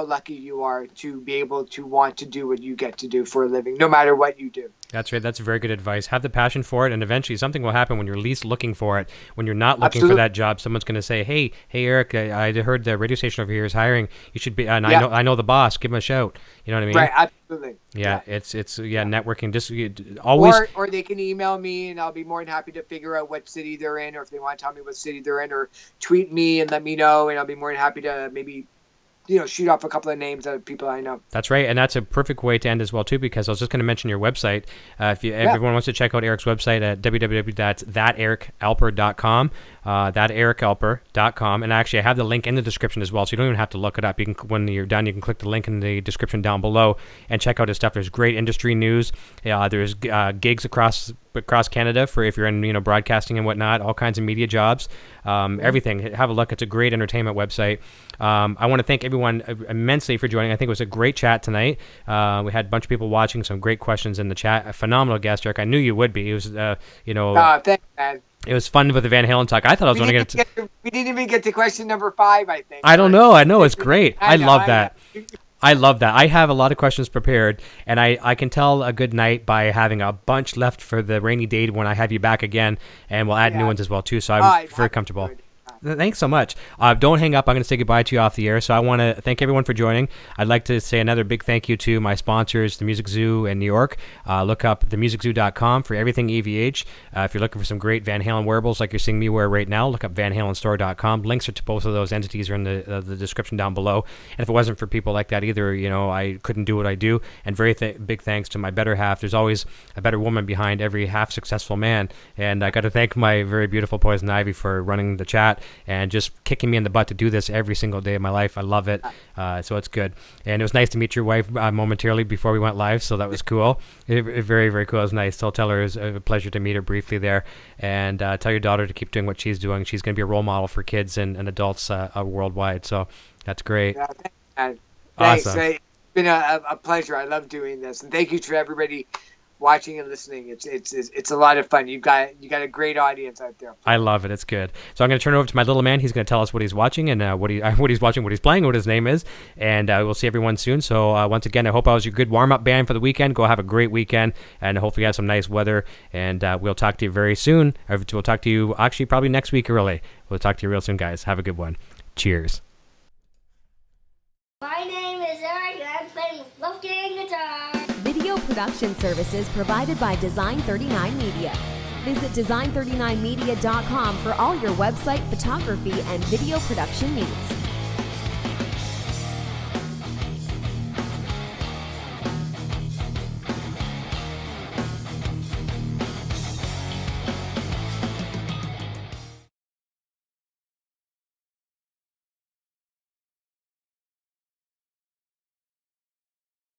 lucky you are to be able to want to do what you get to do for a living, no matter what you do. That's right. That's very good advice. Have the passion for it, and eventually something will happen when you're least looking for it. When you're not looking for that job, someone's going to say, hey, Eric, I heard the radio station over here is hiring. You should be, and I know the boss. Give him a shout. You know what I mean? Right, absolutely. Yeah, it's networking. Just always. Or they can email me, and I'll be more than happy to figure out what city they're in, or if they want to tell me what city they're in, or tweet me and let me know, and I'll be more than happy to maybe, you know, shoot off a couple of names of people I know. That's right, and that's a perfect way to end as well too, because I was just going to mention your website. If everyone wants to check out Eric's website at www.thatericalper.com, thatericalper.com, and actually I have the link in the description as well, so you don't even have to look it up. You can, when you're done, you can click the link in the description down below and check out his stuff. There's great industry news. There's gigs across Canada for if you're in, you know, broadcasting and whatnot, all kinds of media jobs, everything. Have a look. It's a great entertainment website. I want to thank everyone immensely for joining. I think it was a great chat tonight. We had a bunch of people watching, some great questions in the chat. A phenomenal guest, Eric. I knew you would be. It was, thanks, man. It was fun with the Van Halen talk. I thought I was going to get to... We didn't even get to question number 5, I think. I don't know. I know. It's great. I love that. I love that. I have a lot of questions prepared, and I can tell a good night by having a bunch left for the rainy day when I have you back again, and we'll add new ones as well, too, so I'm very comfortable. Good. Thanks so much. Don't hang up. I'm going to say goodbye to you off the air. So I want to thank everyone for joining. I'd like to say another big thank you to my sponsors, the Music Zoo in New York. Look up themusiczoo.com for everything EVH. If you're looking for some great Van Halen wearables like you're seeing me wear right now, look up vanhalenstore.com. Links are to both of those entities are in the description down below. And if it wasn't for people like that either, you know, I couldn't do what I do. And very big thanks to my better half. There's always a better woman behind every half successful man. And I got to thank my very beautiful Poison Ivy for running the chat and just kicking me in the butt to do this every single day of my life. I love it. So it's good. And it was nice to meet your wife momentarily before we went live, so that was cool. Very, very cool. It was nice. So I'll tell her it was a pleasure to meet her briefly there. And tell your daughter to keep doing what she's doing. She's going to be a role model for kids and adults worldwide. So that's great. Yeah, thanks. Awesome. It's been a pleasure. I love doing this. And thank you to everybody watching and listening. It's a lot of fun. You got a great audience out there. I love it. It's good. So I'm going to turn it over to my little man. He's going to tell us what he's watching and what he's watching, what he's playing, what his name is, and we'll see everyone soon. So once again, I hope I was your good warm-up band for the weekend. Go have a great weekend, and hopefully have some nice weather. And we'll talk to you very soon. We'll talk to you actually probably next week early. We'll talk to you real soon, guys. Have a good one. Cheers. My name is Eric, and I'm playing left-hand guitar. Video production services provided by Design 39 Media. Visit design39media.com for all your website, photography, and video production needs.